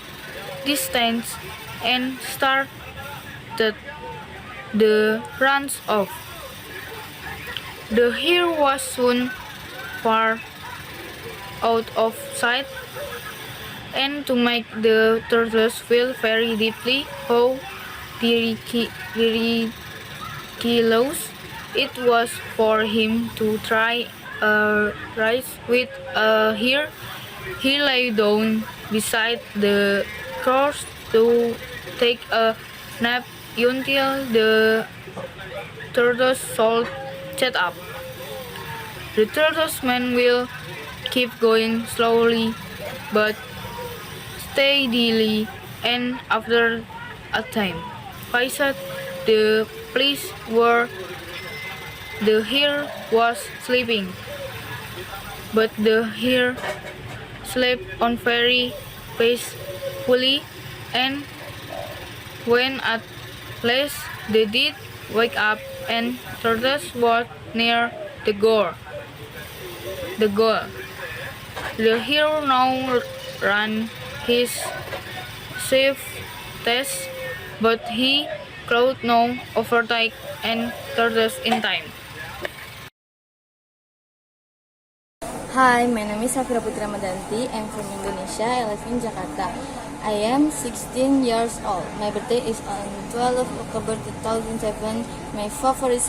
distance and started the runs off. The hare was soon far out of sight, and to make the tortoise feel very deeply how ridiculous it was for him to try a race with a hare, he lay down beside the course to take a nap until the tortoise should set up. The tortoise man will keep going slowly but steadily, and after a time reached the place where the hare was sleeping. But the hare slept on very peacefully, and when at last they did wake up and tortoise was near the goal. The hare now ran his swiftest, but he could not overtake and tortoise in time. Hi, my name is Safira Putri Ramadanti. I'm from Indonesia. I live in Jakarta. I am 16 years old. My birthday is on 12 October 2007. My favorite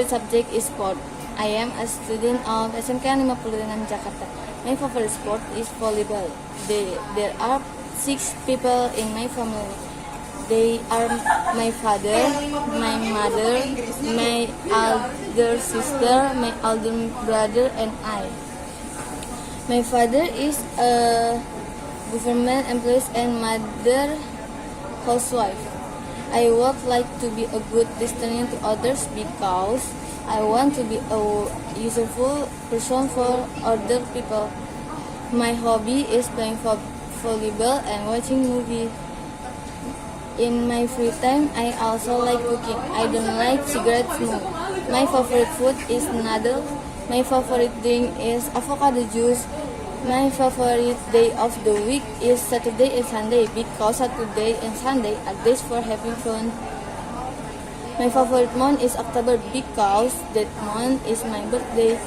subject is sport. I am a student of SMK 56 Jakarta. My favorite sport is volleyball. There are 6 people in my family. They are my father, my mother, my elder sister, my elder brother, and I. My father is a government employee and mother housewife. I would like to be a good listener to others because I want to be a useful person for other people. My hobby is playing volleyball and watching movies. In my free time, I also like cooking. I don't like cigarette smoke. My favorite food is noodles. My favorite drink is avocado juice. My favorite day of the week is Saturday and Sunday because Saturday and Sunday are days for having fun. My favorite month is October because that month is my birthday.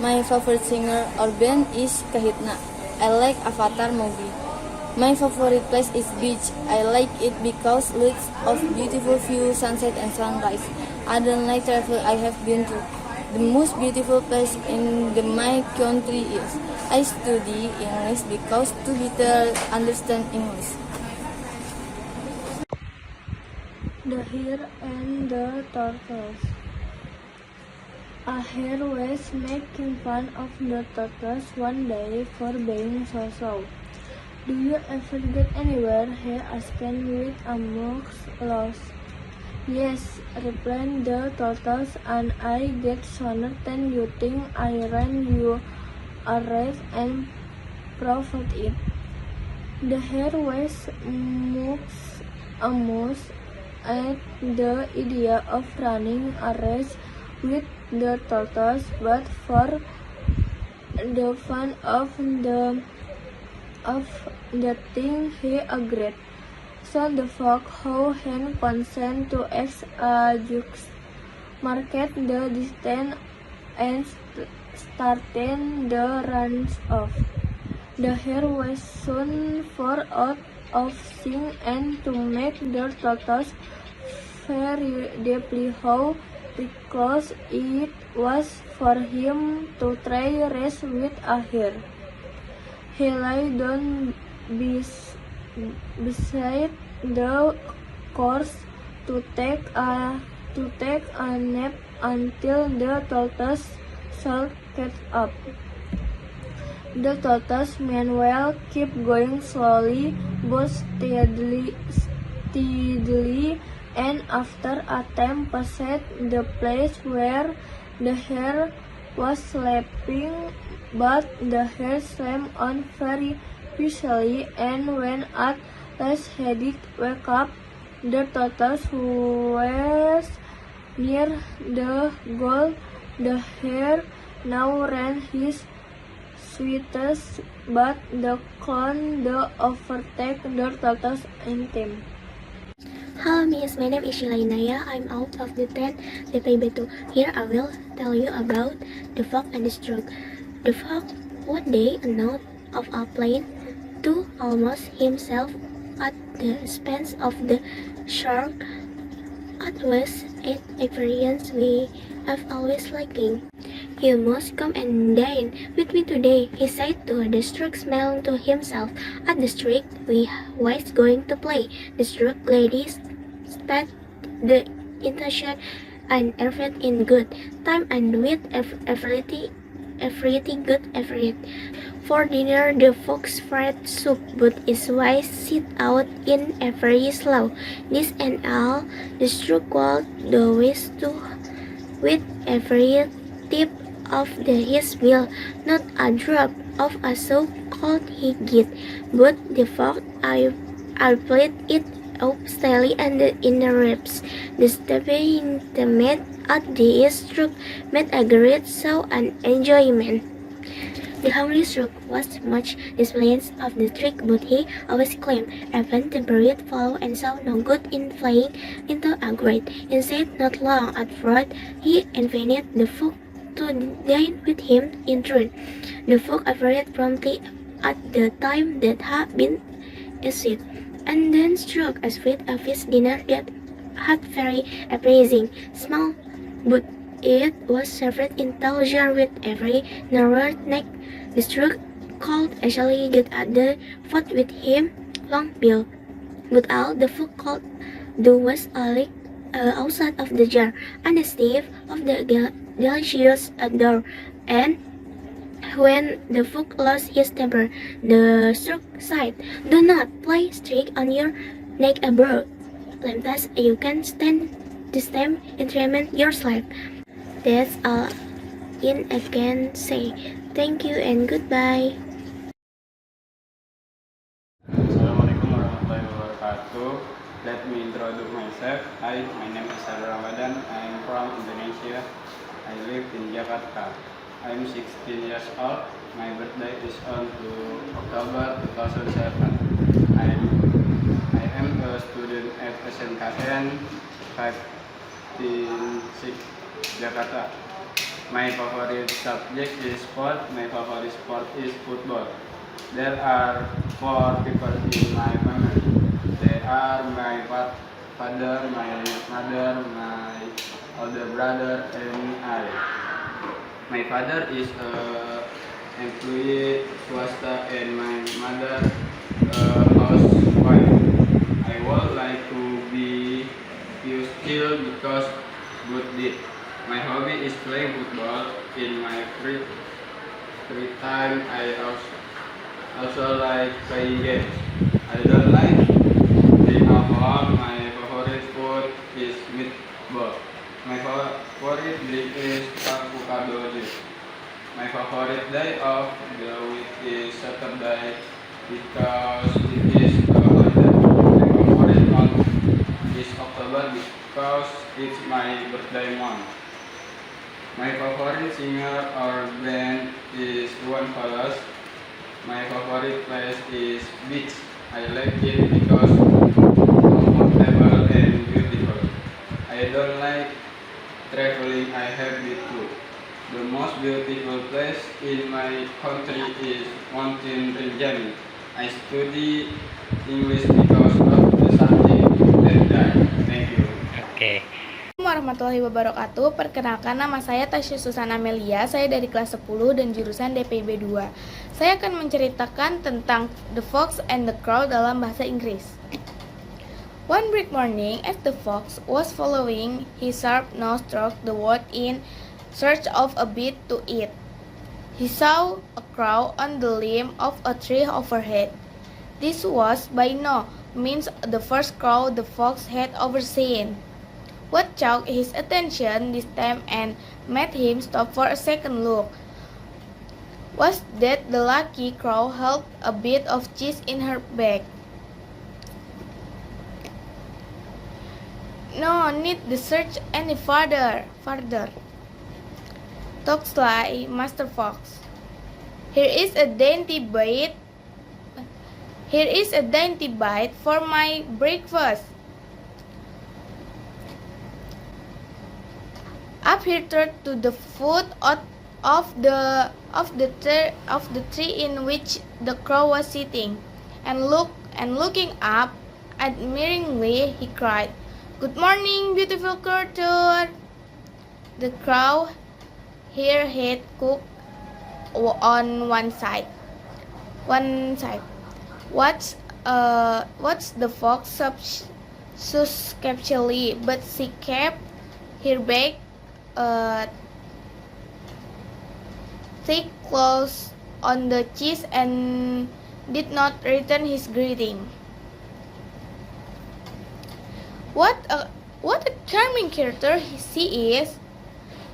My favorite singer or band is Kahitna. I like Avatar movie. My favorite place is beach. I like it because lots of beautiful view, sunset and sunrise. I don't like travel I have been to. The most beautiful place in my country is. I study English because to better understand English. The Hare and the Tortoise. A hare was making fun of the tortoise one day for being so slow. "Do you ever get anywhere?" he asked with a mock laugh. "Yes," replied the tortoise, "and I get sooner than you think. I ran you a race and proved it." The hare was much amused at the idea of running a race with the tortoise, but for the fun of the thing he agreed. So the fox, who had consent to act a judge, marked the distance and started the runs-off. The hare was soon far out of sync, and to make the tortoise very deeply how reckless it was for him to try race with a hare. He lay down beside the course to take a nap until the tortoise should catch up. The tortoise meanwhile kept going slowly but steadily, and after a time passed the place where the hare was sleeping, but the hare slept on very peacefully, and when at last he did wake up, the tortoise was near the goal. The hare now ran his sweetest, but the clown overtake the tortoise in time. Hello Miss, my name is Sheila Inaya. I'm out of the 10th DPB2. Here I will tell you about the fox and the stork. The fox one day announced of a plane to almost himself at the expense of the shark. At least an experience we have always liking. You must come and dine with me today, he said to the stork, smiling to himself. At the street we was going to play. The stork ladies spent the intention and effort in good time and with everything good effort. For dinner the fox fried soup, but his wife set out in a very slow. This and all, the stork called the waste to with every tip of his bill, not a drop of a soup could he get, but the fox I played it up steadily and in the ribs. The stepping the meat at the stroke made a great show and enjoyment. The hungry stork was much displeased of the trick, but he always claimed even the bird followed and saw no good in flying into a grate. Instead, not long afterward, he invited the fox to dine with him in turn. The fox appeared promptly at the time that had been set, and then struck a sweet of his dinner that had very appeasing smell, but it was served in tall jar with every narrow neck. The stork could actually get at the food with him long bill, but all the fox could do was a lick outside of the jar and a sniff of the delicious odor. And when the fox lost his temper, the stork sighed, "Do not play trick on your neck, a bird. Thus you can stand the same entertainment yourself." That's all I can say. Thank you and goodbye. Assalamualaikum warahmatullahi wabarakatuh. Let me introduce myself. Hi, my name is Sadar Ramadan. I am from Indonesia. I live in Jakarta. I am 16 years old. My birthday is on October 2007. I am a student at SMKN 156 Jakarta. My favorite subject is sport. My favorite sport is football. There are 4 people in my family. They are my father, my mother, my older brother, and I. My father is an employee swasta and my mother a housewife. I would like to be still because good deed. My hobby is playing football. In my free time, I also like playing games. I don't like being at home. My favorite food is meatball. My favorite drink is avocado juice. My favorite day of the week is Saturday because it is a holiday. My favorite month is October because it's my birthday month. My favorite singer or band is One Colors. My favorite place is beach. I like it because comfortable and beautiful. I don't like traveling I have been to. The most beautiful place in my country is Mountain Rinjani. I study English because of the subject that. Thank you. Oke. Warahmatullahi wabarakatuh. Perkenalkan, nama saya Tasya Susana Amelia. Saya dari kelas 10 dan jurusan DPB 2. Saya akan menceritakan tentang The Fox and the Crow dalam bahasa Inggris. One bright morning, as the fox was following his sharp nose through the wood in search of a bit to eat, he saw a crow on the limb of a tree overhead. This was by no means the first crow the fox had overseen. What caught his attention this time and made him stop for a second look was that the lucky crow held a bit of cheese in her beak. No need to search any further, thought sly Master Fox. Here is a dainty bite for my breakfast. Up he turned to the foot of the tree in which the crow was sitting, and looking up admiringly, he cried, "Good morning, beautiful creature." The crow here had cooked on one side. What's the fox skeptically, but she kept her back thick close on the cheese and did not return his greeting. What a charming character she is,"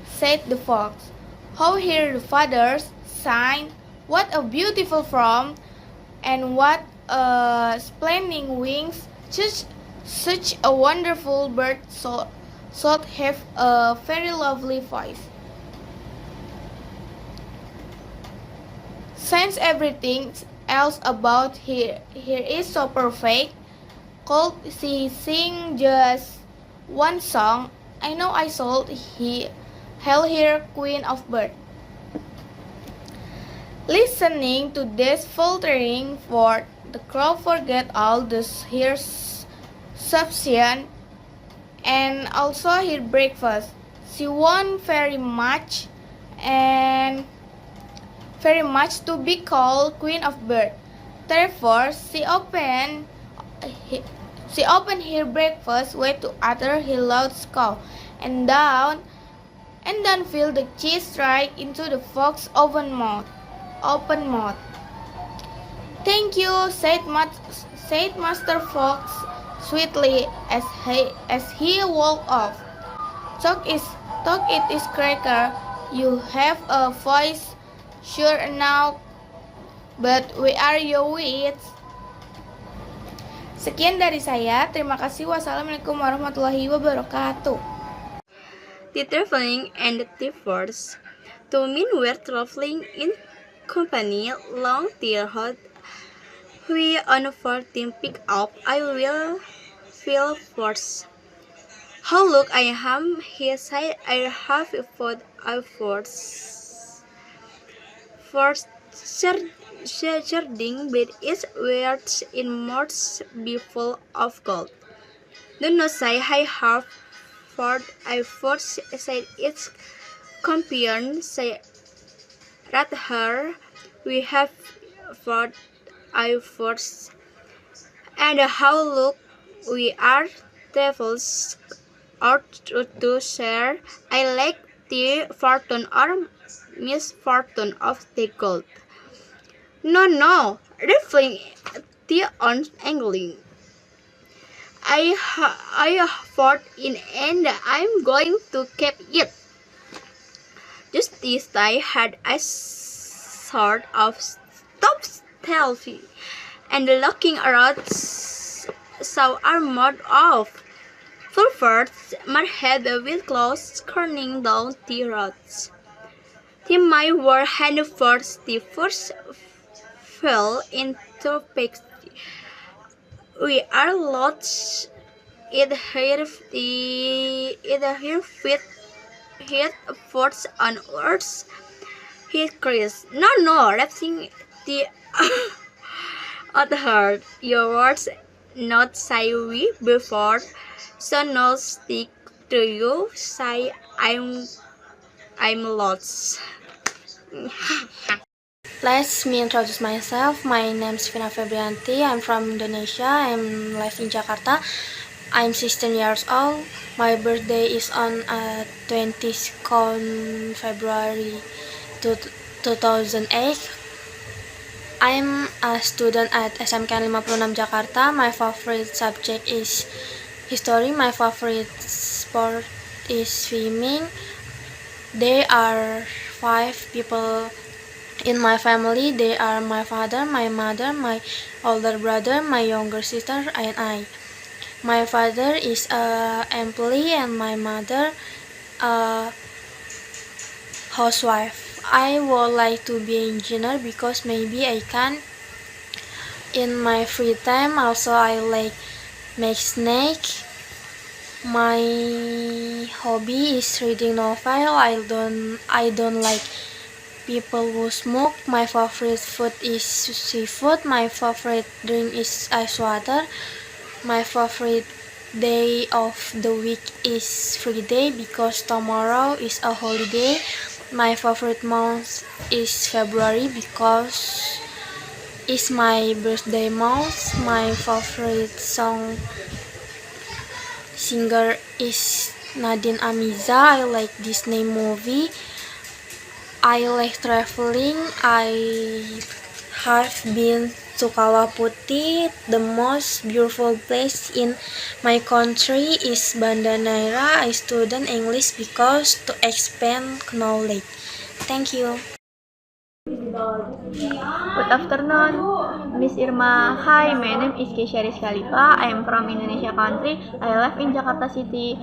said the fox. "How her feathers shine! What a beautiful form, and what splendid wings! Such a wonderful bird should have a very lovely voice. Since everything else about her is so perfect, could she sing just one song? I know I should hail her queen of birds." Listening to this faltering word, the crow forgot all her submission and also her breakfast. She wanted very much to be called Queen of Birds. Therefore, she opened her breakfast way to utter her loud squawk, and then filled the cheese right into the fox's open mouth. "Thank you," said Master Fox sweetly as he walked off. Talk it is Cracker. You have a voice sure enough, but where are your wits? Sekian dari saya. Terima kasih. Wassalamualaikum warahmatullahi wabarakatuh. The traveling and the thieves. Two men were traveling in company long till hot. We on 14 pick up. I will feel first. "How look I am," he said. "I have food I first. First sharding bed is worth in mouths be full of gold. Do not say I have food I first," said its companion. "Say rather we have food I first. And how look we are devils ought to share. I like the fortune or misfortune of the gold." No, reflecting the on angling. I fought in and I'm going to keep it." Just this I had a sort of stop stealthy and looking around saw our mouth off. First, my head with clothes turning down the roads. My war hand first, the first fell into pigs. We are lost. It here fit his efforts on earth. He cries, no, wrapping the other. Your words not say we before, so no stick to you. Say I'm lost. Let me introduce myself. My name is Vina Febrianti. I'm from Indonesia. I'm live in Jakarta. I'm 16 years old. My birthday is on 22nd February 2008. I'm a student at SMK 56 Jakarta. My favorite subject is history. My favorite sport is swimming. There are 5 people in my family. They are my father, my mother, my older brother, my younger sister, and I. My father is a employee and my mother a housewife. I would like to be an engineer because maybe I can. In my free time, also I like make snack. My hobby is reading novel. I don't like people who smoke. My favorite food is seafood. My favorite drink is ice water. My favorite day of the week is Friday because tomorrow is a holiday. My favorite month is February because it's my birthday month. My favorite singer is Nadine Amiza. I like Disney movie. I like traveling. I have been to Kalaputi. The most beautiful place in my country is Banda Neira. I student English because to expand knowledge. Thank you. Good afternoon, Miss Irma. Hi, my name is Keisha Rizky Khalifa. I am from Indonesia country. I live in Jakarta City.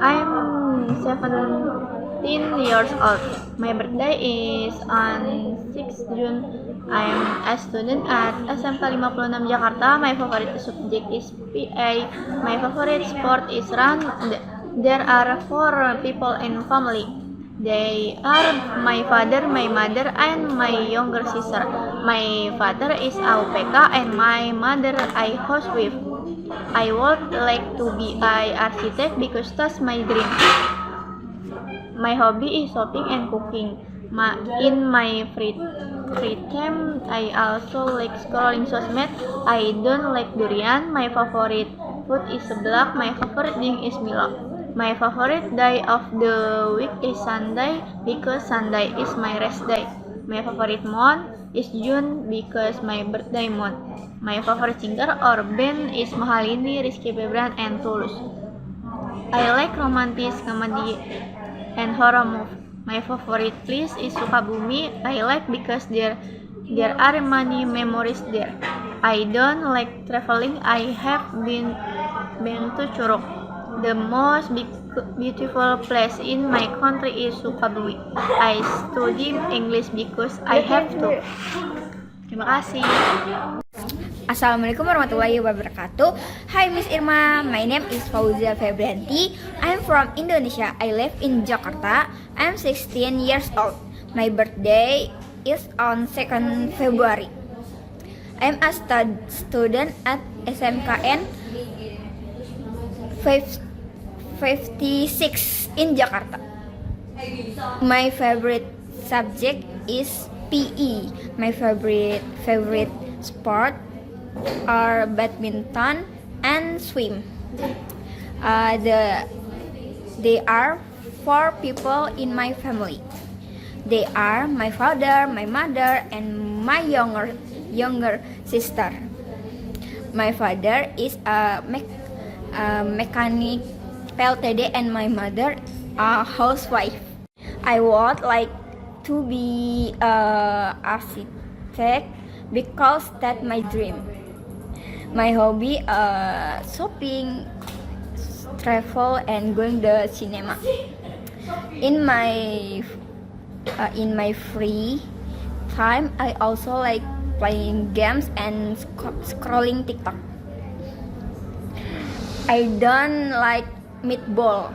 I am 17 years old. My birthday is on 6 June. I am a student at SMK 56 Jakarta. My favorite subject is PA. My favorite sport is run. There are 4 people in family. They are my father, my mother, and my younger sister. My father is AUPK and my mother I housewife. I would like to be an architect because that's my dream. My hobby is shopping and cooking. In my free time, I also like scrolling sosmed. I don't like durian. My favorite food is seblak. My favorite drink is Milo. My favorite day of the week is Sunday because Sunday is my rest day. My favorite month is June because my birthday month. My favorite singer or band is Mahalini, Rizky Febian, and Tulus. I like romantic comedy and horror movie. My favorite place is Sukabumi. I like because there are many memories there. I don't like traveling. I have been to Curug. The most beautiful place in my country is Sukabumi. I study English because I have to. Terima kasih. Assalamualaikum warahmatullahi wabarakatuh. Hi Miss Irma, my name is Fauzia Febrianti. I'm from Indonesia. I live in Jakarta. I'm 16 years old. My birthday is on 2nd February. I'm a student at SMKN 56 in Jakarta. My favorite subject is PE. My favorite sport are badminton and swim. There are 4 people in my family. They are my father, my mother, and my younger sister. My father is a mechanic PLTD and my mother a housewife. I would like to be a architect because that's my dream. My hobby shopping, travel, and going to cinema. In my free time, I also like playing games and scrolling TikTok. I don't like meatball.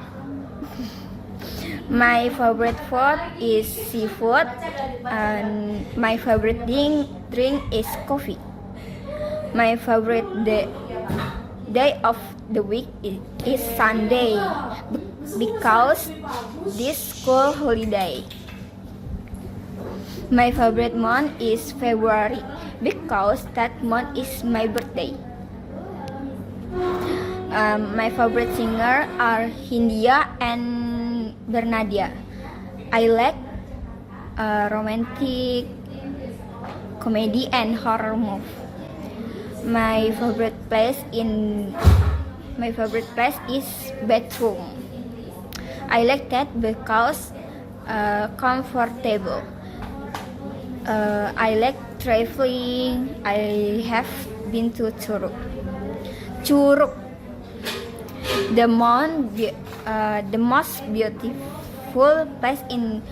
My favorite food is seafood, and my favorite drink is coffee. My favorite day of the week is Sunday because this school holiday. My favorite month is February because that month is my birthday. My favorite singer are Hindia and Bernadia. I like romantic, comedy, and horror movie. My favorite place is bedroom. I like that because comfortable. I like traveling. I have been to Curug. The most beautiful place in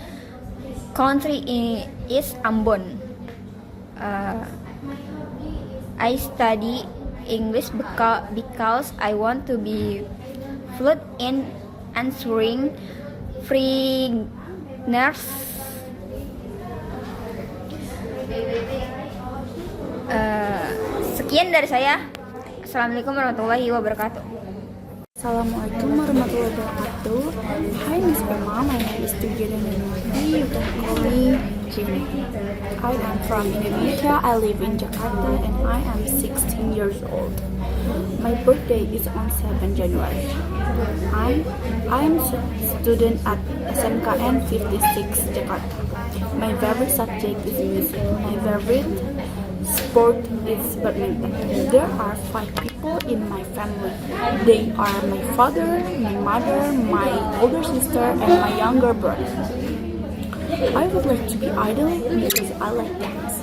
country is Ambon. I study English because I want to be fluent in answering foreigners. Sekian dari saya. Assalamualaikum warahmatullahi wabarakatuh. Assalamualaikum warahmatullahi wabarakatuh. Hi Miss Emma, my name is Tujuan Indonesia. You can call me Jenny. I am from Indonesia. I live in Jakarta and I am 16 years old. My birthday is on 7 January. I'm student at SMKN 56 Jakarta. My favorite subject is music. My favorite sport is badminton. There are 5 people in my family. They are my father, my mother, my older sister, and my younger brother. I would like to be idol because I like dance.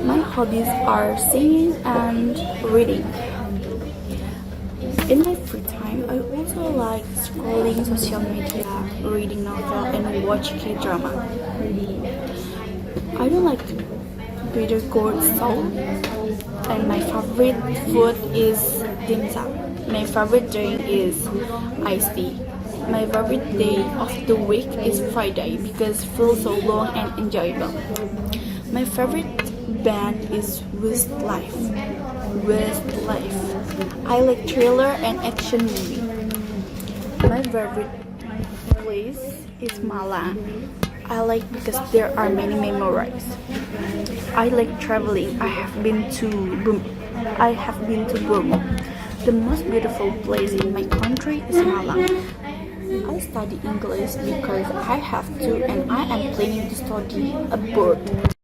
My hobbies are singing and reading. In my free time, I also like scrolling social media, reading novel, and watch K-drama. I don't like Peter Gourd salt, and my favorite food is dim sum. My favorite drink is iced tea. My favorite day of the week is Friday because it feels so long and enjoyable. My favorite band is Westlife. I like thriller and action movie. My favorite place is Malang. I like because there are many memories. I like traveling. I have been to Burma. The most beautiful place in my country is Malang. I study English because I have to and I am planning to study abroad.